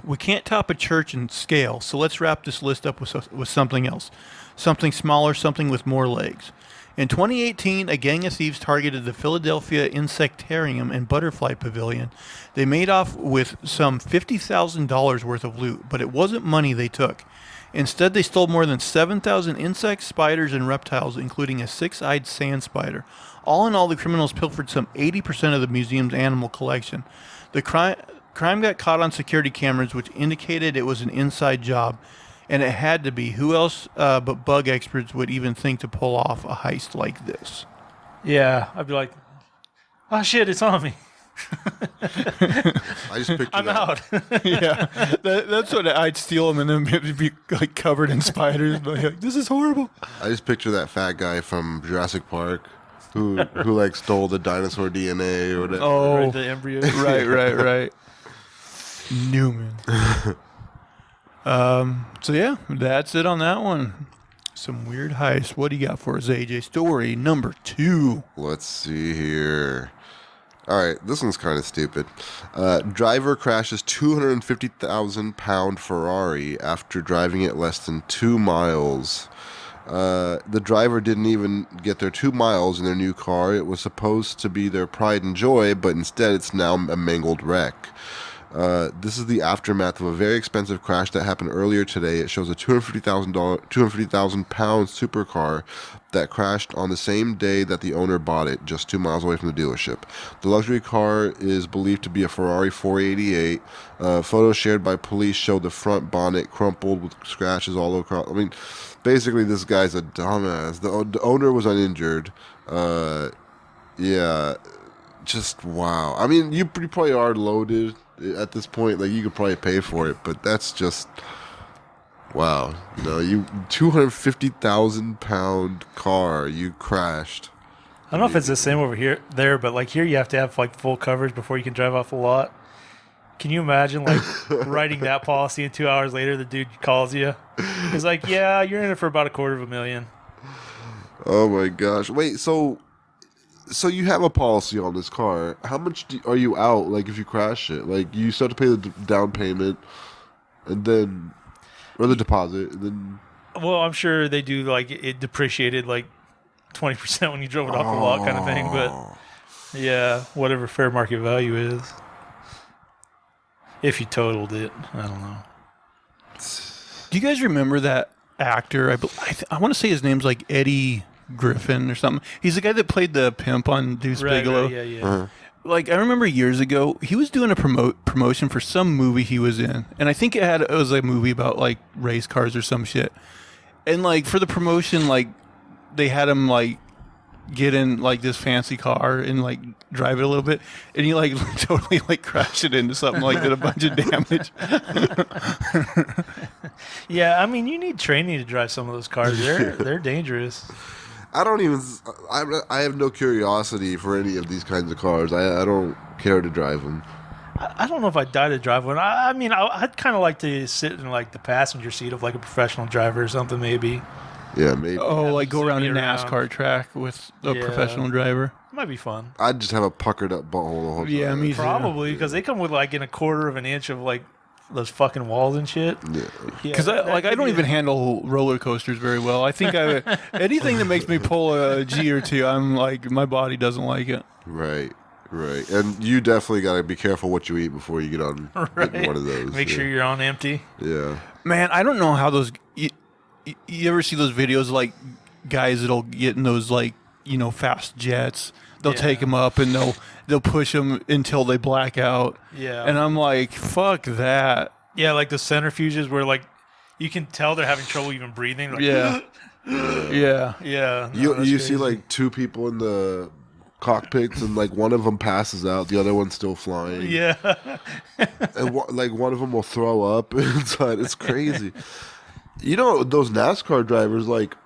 We can't top a church in scale, so let's wrap this list up with something else. Something smaller, something with more legs. In 2018, a gang of thieves targeted the Philadelphia Insectarium and Butterfly Pavilion. They made off with some $50,000 worth of loot, but it wasn't money they took. Instead, they stole more than 7,000 insects, spiders, and reptiles, including a 6-eyed sand spider. All in all, the criminals pilfered some 80% of the museum's animal collection. The crime got caught on security cameras, which indicated it was an inside job. And it had to be. Who else but bug experts would even think to pull off a heist like this? Yeah, I'd be like, oh shit, it's on me. I just picture I'm that. out. Yeah, that's what I'd steal them and then it'd be covered in spiders. But this is horrible. I just picture that fat guy from Jurassic Park who stole the dinosaur DNA or whatever. Oh, The embryo. right. Newman. So yeah, that's it on that one. Some weird heist. What do you got for us, AJ? Story number 2. Let's see here. All right, this one's kind of stupid. Driver crashes 250,000-pound Ferrari after driving it less than 2 miles. The driver didn't even get their 2 miles in their new car. It was supposed to be their pride and joy, but instead it's now a mangled wreck. This is the aftermath of a very expensive crash that happened earlier today. It shows a £250,000 supercar that crashed on the same day that the owner bought it, just 2 miles away from the dealership. The luxury car is believed to be a Ferrari 488. Photos shared by police show the front bonnet crumpled with scratches all across. I mean, basically, this guy's a dumbass. The owner was uninjured. Yeah, just wow. I mean, you probably are loaded at this point. Like, you could probably pay for it, but that's just... Wow, you 250,000 car, you crashed. I don't know if it's the same over there, but like here you have to have like full coverage before you can drive off the lot. Can you imagine like writing that policy and 2 hours later the dude calls you? He's like, yeah, you're in it for about $250,000. Oh my gosh! Wait, so you have a policy on this car? How much are you out? Like if you crash it, like you still have to pay the down payment, and then. Or the deposit, and then... Well, I'm sure they do, like, it depreciated, like, 20% when you drove it off the lot kind of thing, but, yeah, whatever fair market value is. If you totaled it, I don't know. Do you guys remember that actor? I want to say his name's, like, Eddie Griffin or something. He's the guy that played the pimp on Deuce Bigelow. Right, yeah. Uh-huh. Like, I remember years ago, he was doing a promotion for some movie he was in. And I think it was a movie about, like, race cars or some shit. And, like, for the promotion, like, they had him, like, get in, like, this fancy car and, like, drive it a little bit. And he, like, totally, like, crashed it into something, like, did a bunch of damage. Yeah, I mean, you need training to drive some of those cars. They're dangerous. I have no curiosity for any of these kinds of cars. I don't care to drive them. I don't know if I'd die to drive one. I mean, I'd kind of like to sit in, like, the passenger seat of, like, a professional driver or something, maybe. Yeah, maybe. Oh, like go around a NASCAR track with a professional driver. Might be fun. I'd just have a puckered up butthole the whole time. Yeah, me too. Probably, because they come with, like, in 1/4 of an inch of, like, those fucking walls and shit. Yeah. Because I don't even handle roller coasters very well. I think anything that makes me pull a G or two, I'm like, my body doesn't like it. Right. And you definitely got to be careful what you eat before you get on one of those. Make sure you're on empty. Yeah. Man, I don't know how those... You ever see those videos, like, guys that'll get in those, like, fast jets? They'll take them up and they'll push them until they black out. Yeah. And I'm like, fuck that. Yeah, like the centrifuges where, like, you can tell they're having trouble even breathing. Like, Yeah. Yeah. Yeah. You see, like, two people in the cockpits and, like, one of them passes out, the other one's still flying. Yeah. And, like, one of them will throw up inside. It's crazy. Those NASCAR drivers, like,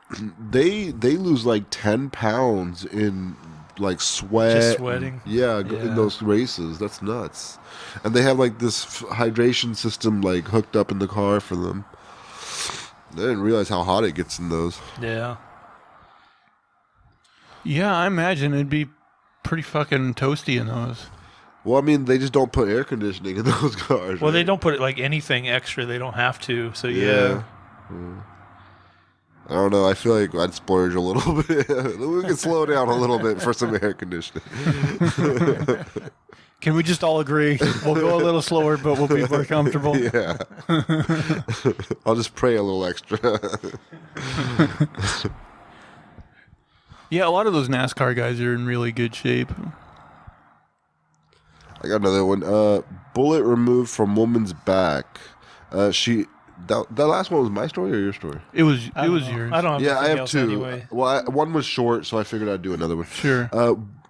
they lose, like, 10 pounds in... like sweat, just sweating. In those races. That's nuts. And they have like this hydration system like hooked up in the car for them. They didn't realize how hot it gets in those. Yeah. Yeah, I imagine it'd be pretty fucking toasty in those. Well, I mean, they just don't put air conditioning in those cars. Well, right? they don't put like anything extra. They don't have to. So yeah. I don't know. I feel like I'd splurge a little bit. We can slow down a little bit for some air conditioning. Can we just all agree? We'll go a little slower, but we'll be more comfortable. Yeah. I'll just pray a little extra. Yeah, a lot of those NASCAR guys are in really good shape. I got another one. Bullet removed from woman's back. That last one was my story or your story? It was yours. I don't have Yeah, I have else two. anyway. Well, one was short, so I figured I'd do another one. Sure.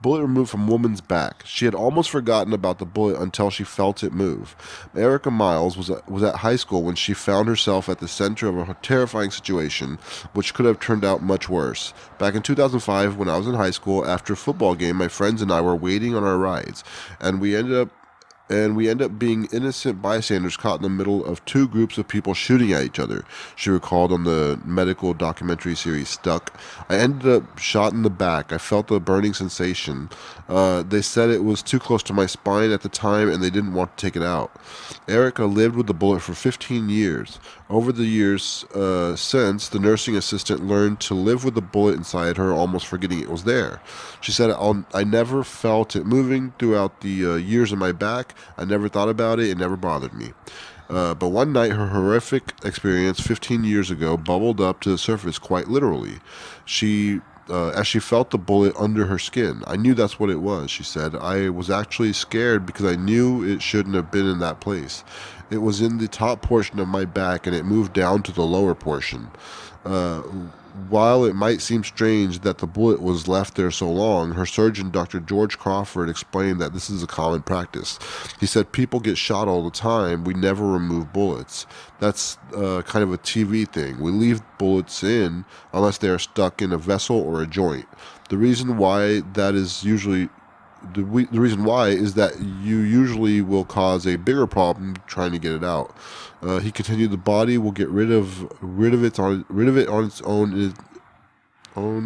Bullet removed from woman's back. She had almost forgotten about the bullet until she felt it move. Erica Miles was at high school when she found herself at the center of a terrifying situation, which could have turned out much worse. Back in 2005, when I was in high school, after a football game, my friends and I were waiting on our rides, and we ended up being innocent bystanders caught in the middle of two groups of people shooting at each other, she recalled on the medical documentary series Stuck. I ended up shot in the back. I felt a burning sensation. They said it was too close to my spine at the time and they didn't want to take it out. Erica lived with the bullet for 15 years. Over the years since, the nursing assistant learned to live with the bullet inside her, almost forgetting it was there. She said, I never felt it moving throughout the years in my back. I never thought about it. It never bothered me. But one night, her horrific experience 15 years ago bubbled up to the surface quite literally. As she felt the bullet under her skin. I knew that's what it was, she said. I was actually scared because I knew it shouldn't have been in that place. It was in the top portion of my back, and it moved down to the lower portion. While it might seem strange that the bullet was left there so long, her surgeon, Dr. George Crawford, explained that this is a common practice. He said, people get shot all the time. We never remove bullets. That's kind of a TV thing. We leave bullets in unless they are stuck in a vessel or a joint. The reason why the reason why is that you usually will cause a bigger problem trying to get it out. He continued, the body will get rid of it on its own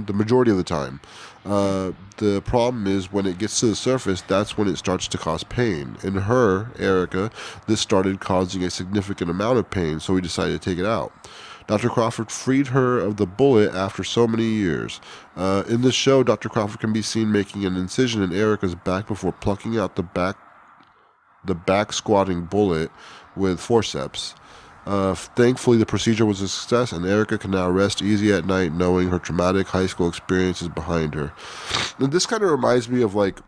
the majority of the time. The problem is when it gets to the surface, that's when it starts to cause pain. In her, Erica, this started causing a significant amount of pain, so we decided to take it out. Dr. Crawford freed her of the bullet after so many years. In this show, Dr. Crawford can be seen making an incision in Erica's back before plucking out the back squatting bullet with forceps. Thankfully, the procedure was a success, and Erica can now rest easy at night knowing her traumatic high school experience is behind her. And this kind of reminds me of like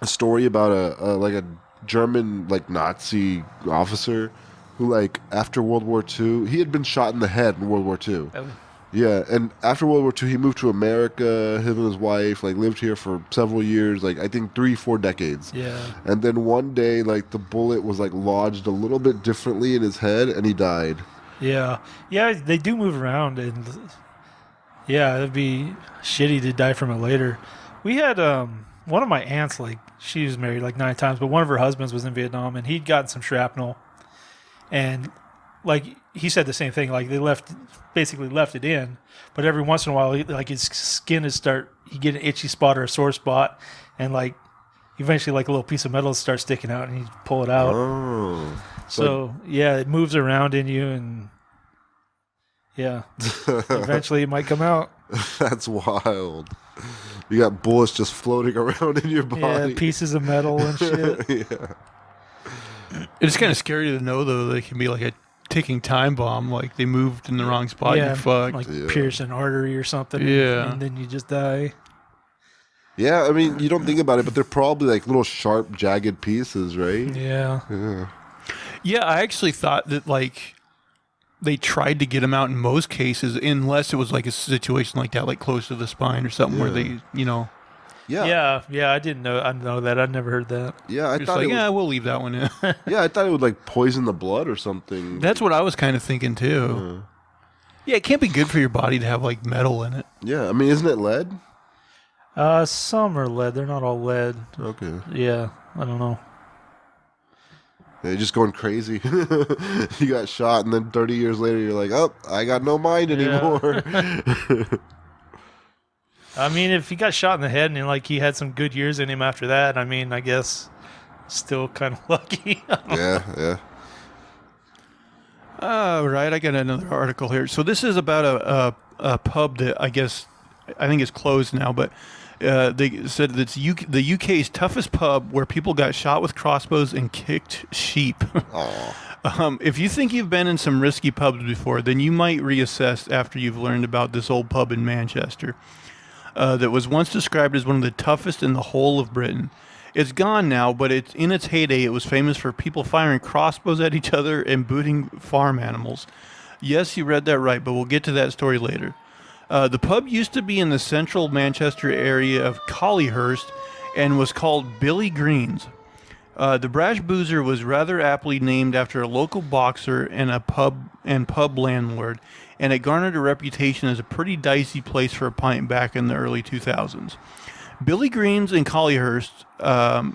a story about a German Nazi officer who, like, after World War II, he had been shot in the head in World War II. Oh. Yeah, and after World War II, he moved to America. Him and his wife, lived here for several years, I think 3-4 decades. Yeah. And then one day, the bullet was, lodged a little bit differently in his head, and he died. Yeah. Yeah, they do move around, and, yeah, it'd be shitty to die from it later. We had, one of my aunts, she was married, 9 times, but one of her husbands was in Vietnam, and he'd gotten some shrapnel. And, he said the same thing. They basically left it in, but every once in a while, his skin he'd get an itchy spot or a sore spot, and eventually, a little piece of metal starts sticking out, and he'd pull it out. Oh, so yeah, it moves around in you, and yeah, eventually it might come out. That's wild. You got bullets just floating around in your body. Yeah, pieces of metal and shit. Yeah. It's kind of scary to know, though, they can be like a ticking time bomb. They moved in the wrong spot, yeah, you're fucked. Pierce an artery or something. Yeah. And then you just die. Yeah, I mean, you don't think about it, but they're probably little sharp, jagged pieces, right? Yeah. Yeah. Yeah, I actually thought that, they tried to get him out in most cases, unless it was a situation like that, close to the spine or something where they, Yeah. Yeah, I didn't know. I know that. I'd never heard that. Yeah, I Just thought we'll leave that one in. yeah, I thought it would poison the blood or something. That's what I was kind of thinking too. Yeah, it can't be good for your body to have metal in it. Yeah, I mean, isn't it lead? Some are lead. They're not all lead. Okay. Yeah, I don't know. Yeah, you're just going crazy. You got shot, and then 30 years later, you're like, oh, I got no mind anymore. I mean, if he got shot in the head and he had some good years in him after that, I mean, I guess still kind of lucky. Yeah. All right, I got another article here. So this is about a pub that I think is closed now, but they said that's the UK's toughest pub where people got shot with crossbows and kicked sheep. If you think you've been in some risky pubs before, then you might reassess after you've learned about this old pub in Manchester that was once described as one of the toughest in the whole of Britain. It's gone now, but in its heyday, it was famous for people firing crossbows at each other and booting farm animals. Yes, you read that right, but we'll get to that story later. The pub used to be in the central Manchester area of Collyhurst and was called Billy Green's. The brash boozer was rather aptly named after a local boxer and pub landlord, and it garnered a reputation as a pretty dicey place for a pint back in the early 2000s. Billy Green's in Collyhurst.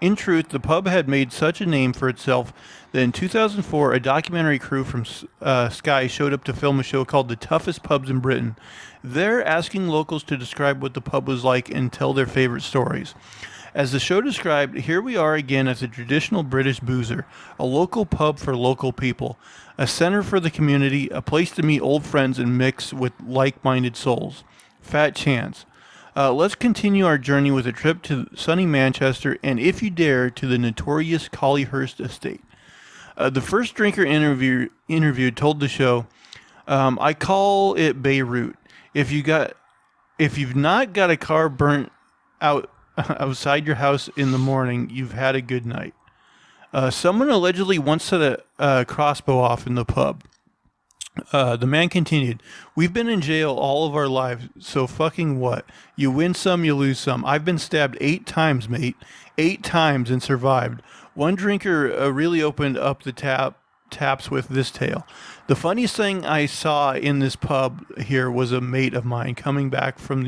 In truth, the pub had made such a name for itself that in 2004, a documentary crew from Sky showed up to film a show called The Toughest Pubs in Britain. They're asking locals to describe what the pub was like and tell their favorite stories. As the show described, here we are again at the traditional British boozer, a local pub for local people, a center for the community, a place to meet old friends and mix with like-minded souls. Fat chance. Let's continue our journey with a trip to sunny Manchester and, if you dare, to the notorious Collyhurst estate. The first drinker interviewed told the show, I call it Beirut. If you've not got a car burnt out outside your house in the morning, you've had a good night. Someone allegedly once set a crossbow off in the pub. The man continued, we've been in jail all of our lives, so fucking what? You win some, you lose some. I've been stabbed 8 times, mate. 8 times and survived. One drinker really opened up the taps with this tale. The funniest thing I saw in this pub here was a mate of mine coming back from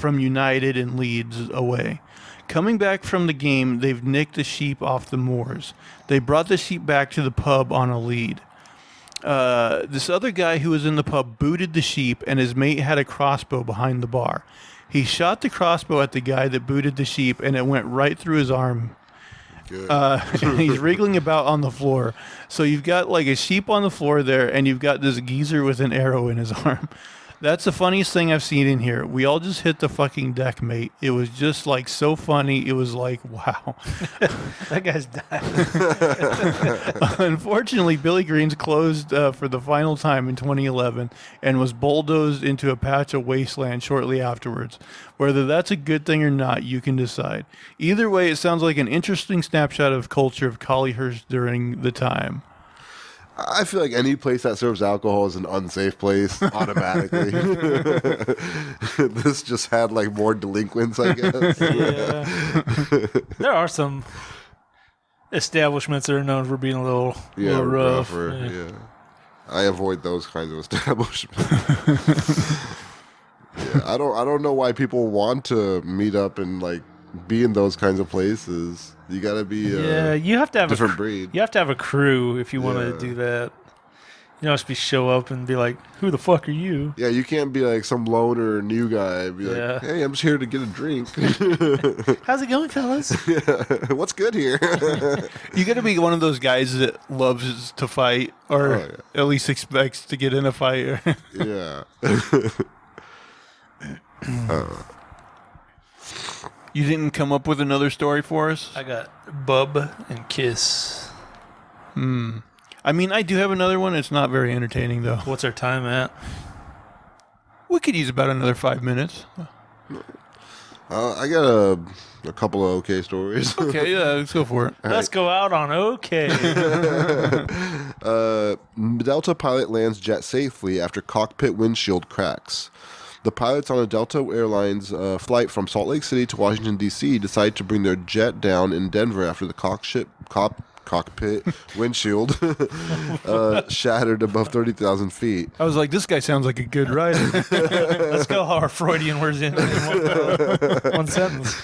United and Leeds away. Coming back from the game, they've nicked the sheep off the moors. They brought the sheep back to the pub on a lead. This other guy who was in the pub booted the sheep, and his mate had a crossbow behind the bar. He shot the crossbow at the guy that booted the sheep, and it went right through his arm. And he's wriggling about on the floor. So you've got like a sheep on the floor there, and you've got this geezer with an arrow in his arm. That's the funniest thing I've seen in here. We all just hit the fucking deck, mate. It was just like so funny. It was like, wow. That guy's dying. Unfortunately, Billy Green's closed for the final time in 2011 and was bulldozed into a patch of wasteland shortly afterwards. Whether that's a good thing or not, you can decide. Either way, it sounds like an interesting snapshot of culture of Collyhurst during the time. I feel like any place that serves alcohol is an unsafe place automatically. This just had like more delinquents, I guess. Yeah. There are some establishments that are known for being a little rough. Rougher, yeah. I avoid those kinds of establishments. Yeah, I don't know why people want to meet up and like be in those kinds of places. You got to be you have to have different breed. You have to have a crew if you want to do that. You don't just show up and be like, "Who the fuck are you?" Yeah, you can't be like some loner new guy. Be like, "Hey, I'm just here to get a drink." How's it going, fellas? Yeah. What's good here? You got to be one of those guys that loves to fight, or at least expects to get in a fight. Yeah. You didn't come up with another story for us? I got Bub and Kiss. I mean, I do have another one. It's not very entertaining, though. What's our time at? We could use about another 5 minutes. I got a couple of okay stories. Okay, yeah, let's go for it. Let's go out on okay. Delta pilot lands jet safely after cockpit windshield cracks. The pilots on a Delta Airlines flight from Salt Lake City to Washington, D.C. decided to bring their jet down in Denver after the cockpit windshield shattered above 30,000 feet. I was like, this guy sounds like a good rider. Let's go how our Freudian words in one sentence.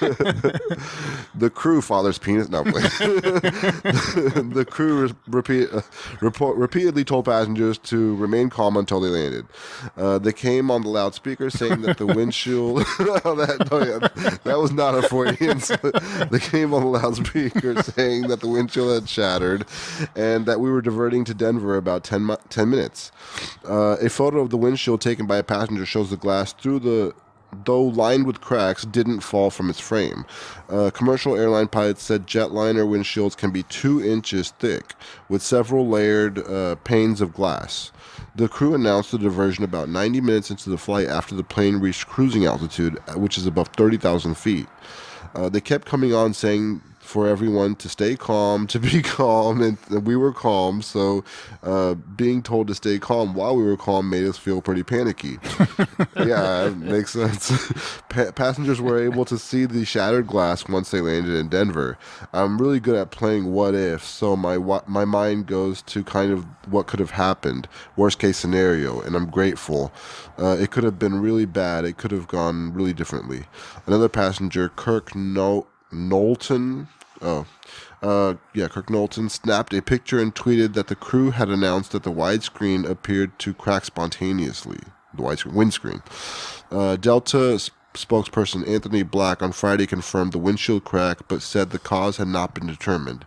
The crew father's penis. No, the crew repeatedly told passengers to remain calm until they landed. They came on the loudspeaker saying that the windshield. That was not a Freudian. They came on the loudspeaker saying that the windshield had shattered and that we were diverting to Denver about 10 minutes. A photo of the windshield taken by a passenger shows the glass though lined with cracks, didn't fall from its frame. Commercial airline pilots said jetliner windshields can be 2 inches thick, with several layered panes of glass. The crew announced the diversion about 90 minutes into the flight after the plane reached cruising altitude, which is above 30,000 feet. They kept coming on saying for everyone to stay calm, to be calm, and we were calm, so being told to stay calm while we were calm made us feel pretty panicky. Yeah, it makes sense. Passengers were able to see the shattered glass once they landed in Denver. I'm really good at playing what if, so my mind goes to kind of what could have happened, worst case scenario, and I'm grateful. It could have been really bad. It could have gone really differently. Another passenger, Kirk Knowlton snapped a picture and tweeted that the crew had announced that the widescreen appeared to crack spontaneously. The windscreen. Delta spokesperson Anthony Black on Friday confirmed the windshield crack, but said the cause had not been determined.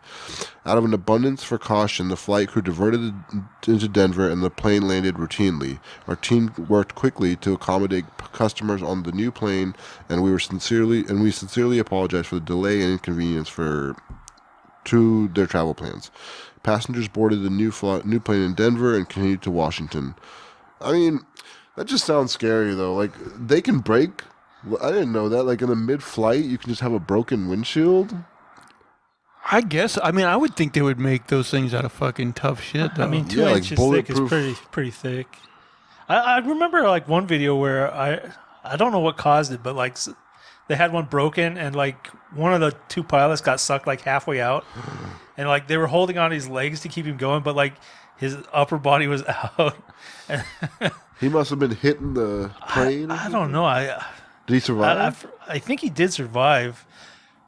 Out of an abundance for caution, the flight crew diverted into Denver and the plane landed routinely. Our team worked quickly to accommodate customers on the new plane, and we sincerely apologize for the delay and inconvenience to their travel plans. Passengers boarded the new plane in Denver and continued to Washington. I mean, that just sounds scary though. Like, they can break. I didn't know that. Like, in the mid-flight, you can just have a broken windshield. I guess. I mean, I would think they would make those things out of fucking tough shit, though. I mean, 2 Yeah, like inches thick is bulletproof. pretty thick. I remember like one video where I don't know what caused it, but like they had one broken and like one of the 2 pilots got sucked like halfway out, and like they were holding on his legs to keep him going, but like his upper body was out. He must have been hitting the plane. I don't know. Did he survive? I think he did survive,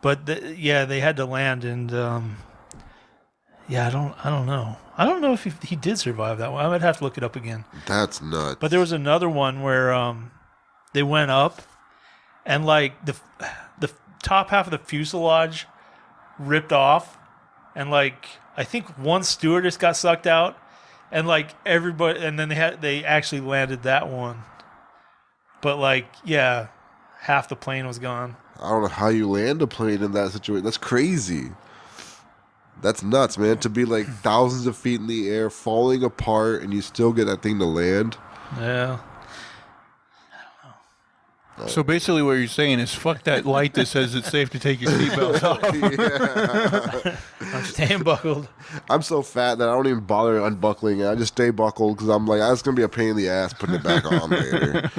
but they had to land, and I don't know. I don't know if he did survive that one. I might have to look it up again. That's nuts. But there was another one where they went up, and like the top half of the fuselage ripped off, and like I think one stewardess got sucked out, and like everybody, and then they actually landed that one. But like, yeah, half the plane was gone. I don't know how you land a plane in that situation. That's crazy. That's nuts, man. To be like thousands of feet in the air, falling apart, and you still get that thing to land. Yeah. So basically what you're saying is fuck that light that says it's safe to take your seatbelt off. Yeah. I'm staying buckled. I'm so fat that I don't even bother unbuckling it. I just stay buckled because I'm like, it's going to be a pain in the ass putting it back on later.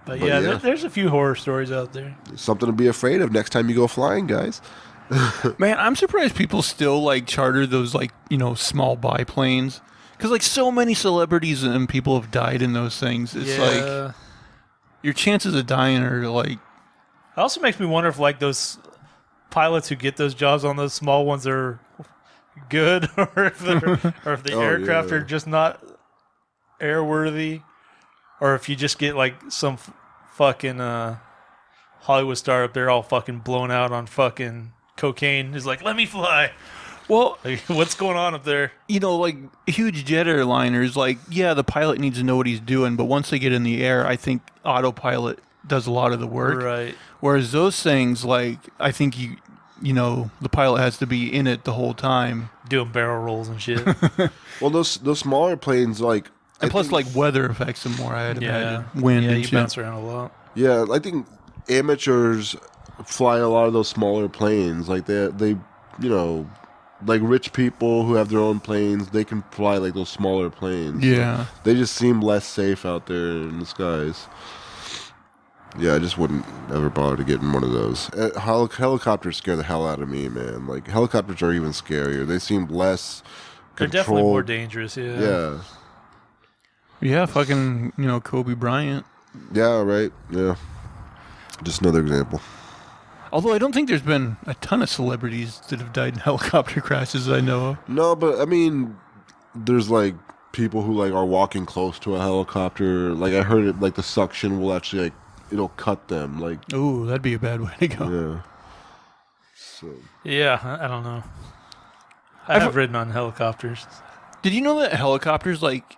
But yeah, there's a few horror stories out there. Something to be afraid of next time you go flying, guys. Man, I'm surprised people still like charter those like, small biplanes. Because like so many celebrities and people have died in those things. It's like your chances of dying are like... It also makes me wonder if like those pilots who get those jobs on those small ones are good or if the aircraft are just not airworthy, or if you just get like some fucking Hollywood star up there all fucking blown out on fucking cocaine is like, let me fly. Well, like, what's going on up there? Like huge jet airliners, like, yeah, the pilot needs to know what he's doing, but once they get in the air, I think autopilot does a lot of the work. Right. Whereas those things, like, I think the pilot has to be in it the whole time. Doing barrel rolls and shit. Well, those smaller planes, like... And plus, like, weather affects them more, I'd imagine. Yeah. Wind and you shit. bounce around a lot. Yeah, I think amateurs fly a lot of those smaller planes. Like, they like rich people who have their own planes, they can fly like those smaller planes. Yeah. So they just seem less safe out there in the skies. Yeah, I just wouldn't ever bother to get in one of those. Helicopters scare the hell out of me, man. Like, helicopters are even scarier. They seem less They're controlled. definitely more dangerous, yeah. Yeah. Yeah, fucking, Kobe Bryant. Yeah, right. Yeah. Just another example. Although I don't think there's been a ton of celebrities that have died in helicopter crashes I know of. No, but I mean, there's like people who like are walking close to a helicopter. Like, I heard it, like the suction will actually like, it'll cut them. Like, Ooh, that'd be a bad way to go. yeah. So. Yeah, I don't know. I have ridden on helicopters. Did you know that helicopters, like,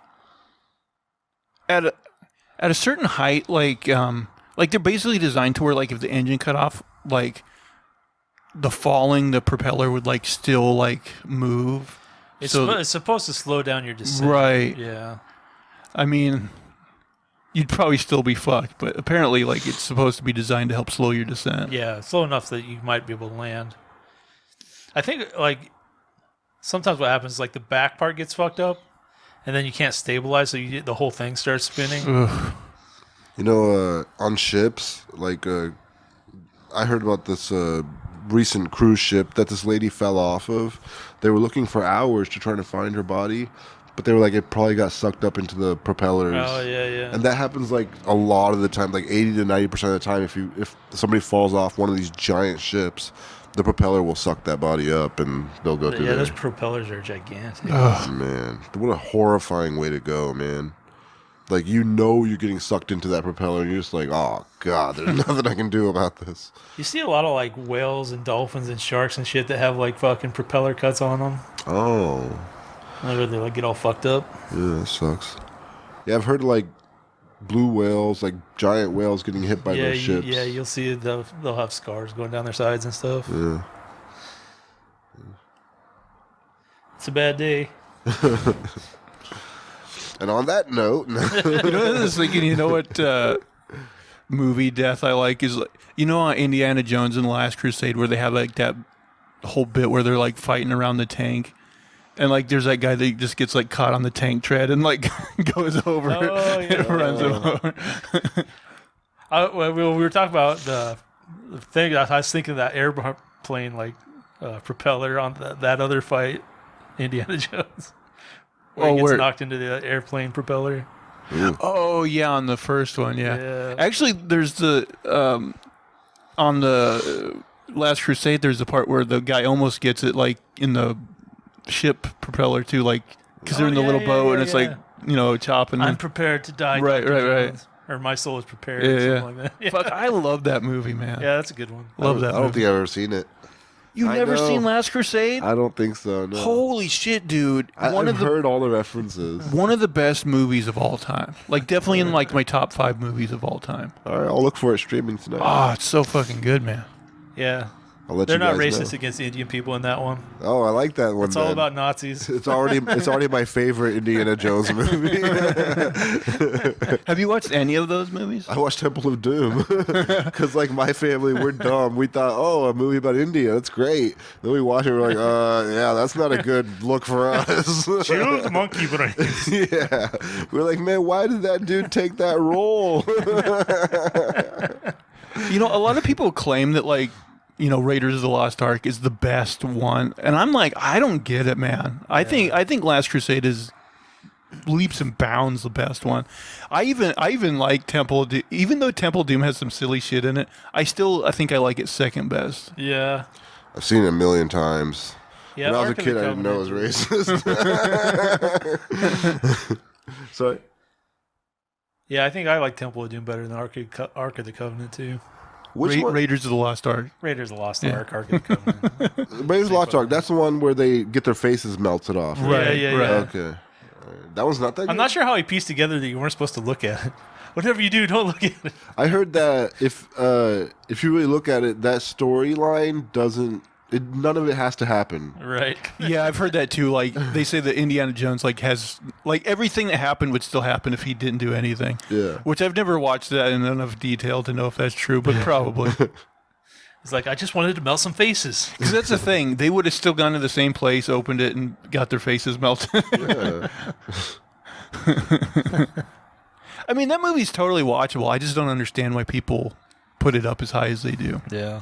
at a certain height, like they're basically designed to where, like, if the engine cut off, like, the propeller would, like, still, like, move. It's supposed to slow down your descent. Right. Yeah. I mean, you'd probably still be fucked, but apparently, like, it's supposed to be designed to help slow your descent. Yeah, slow enough that you might be able to land. I think, like, sometimes what happens is, like, the back part gets fucked up, and then you can't stabilize, so the whole thing starts spinning. Ugh. On ships, like, I heard about this recent cruise ship that this lady fell off of. They were looking for hours to try to find her body, but they were like, it probably got sucked up into the propellers. Oh, yeah. And that happens like a lot of the time, like 80 to 90% of the time. If somebody falls off one of these giant ships, the propeller will suck that body up and they'll go through there. Yeah, those propellers are gigantic. Oh, man. What a horrifying way to go, man. Like, you know you're getting sucked into that propeller, and you're just like, oh, God, there's nothing I can do about this. You see a lot of, like, whales and dolphins and sharks and shit that have, like, fucking propeller cuts on them. Oh. Where they, like, get all fucked up. Yeah, that sucks. Yeah, I've heard, like, blue whales, like, giant whales getting hit by those ships. Yeah, you'll see they'll have scars going down their sides and stuff. Yeah. It's a bad day. And on that note... I was thinking, you know what movie death I like is, like, you know, on Indiana Jones and the Last Crusade where they have, like, that whole bit where they're, like, fighting around the tank. And, like, there's that guy that just gets, like, caught on the tank tread and, like, goes over and runs him over. We were talking about the thing. I was thinking of that airplane, like, propeller on that other fight, Indiana Jones. Where he gets knocked into the airplane propeller. Ooh. Oh, yeah, on the first one, yeah. Actually, there's the... on the Last Crusade, there's the part where the guy almost gets it, like, in the ship propeller, too, like... Because they're in the little boat, and it's, like, you know, chopping. I'm prepared to die. Right. Or my soul is prepared, or something like that. Yeah. Fuck, I love that movie, man. Yeah, that's a good one. Love that I don't movie. think I've ever seen it. You've never seen Last Crusade? I don't think so, no. Holy shit, dude. I've heard all the references. One of the best movies of all time. Like, definitely in, like, my top 5 movies of all time. All right, I'll look for it streaming tonight. Oh, it's so fucking good, man. Yeah. I'll let They're you not guys racist know. against Indian people in that one. Oh, I like that one. It's all about Nazis. It's already my favorite Indiana Jones movie. Have you watched any of those movies? I watched Temple of Doom because, like, my family, we're dumb. We thought, oh, a movie about India, that's great. Then we watch it, we're like, yeah, that's not a good look for us. Choose monkey brains. Yeah, we're like, man, why did that dude take that role? You know, a lot of people claim that, like, you know, Raiders of the Lost Ark is the best one, and I'm like, I don't get it, man. I think Last Crusade is leaps and bounds the best one. I even like Temple of Doom. Even though Temple of Doom has some silly shit in it, I think I like it second best. Yeah. I've seen it a million times. Yeah. When I was a kid, I didn't know it was racist. Sorry. Yeah, I think I like Temple of Doom better than Ark of the Covenant too. Which one? Raiders of the Lost Ark. Raiders of the Lost Ark, Ark of the Covenant. Raiders of the Lost Ark. That's the one where they get their faces melted off. Right. Yeah. Okay. Right. That one's not that good? I'm not sure how he pieced together that you weren't supposed to look at it. Whatever you do, don't look at it. I heard that if you really look at it, that storyline doesn't. None of it has to happen. Right. Yeah, I've heard that too. Like, they say that Indiana Jones, like, has, like, everything that happened would still happen if he didn't do anything. Yeah. Which I've never watched that in enough detail to know if that's true, but probably. It's like, I just wanted to melt some faces. Because that's the thing. They would have still gone to the same place, opened it, and got their faces melted. Yeah. I mean, that movie's totally watchable. I just don't understand why people put it up as high as they do. Yeah.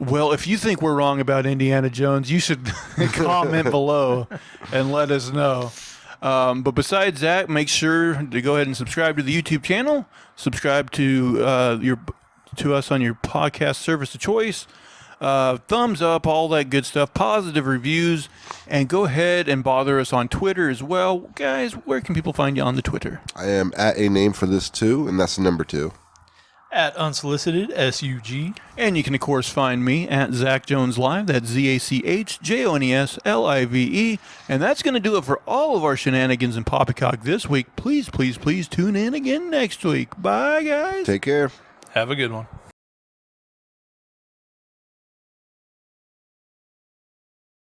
Well, if you think we're wrong about Indiana Jones, you should comment below and let us know. But besides that, make sure to go ahead and subscribe to the YouTube channel. Subscribe to us on your podcast service of choice. Thumbs up, all that good stuff. Positive reviews. And go ahead and bother us on Twitter as well. Guys, where can people find you on the Twitter? I am at a name for this too, and that's the number 2. At Unsolicited, SUG. And you can, of course, find me at Zach Jones Live. That's ZachJonesLive. And that's going to do it for all of our shenanigans and poppycock this week. Please, please, please tune in again next week. Bye, guys. Take care. Have a good one.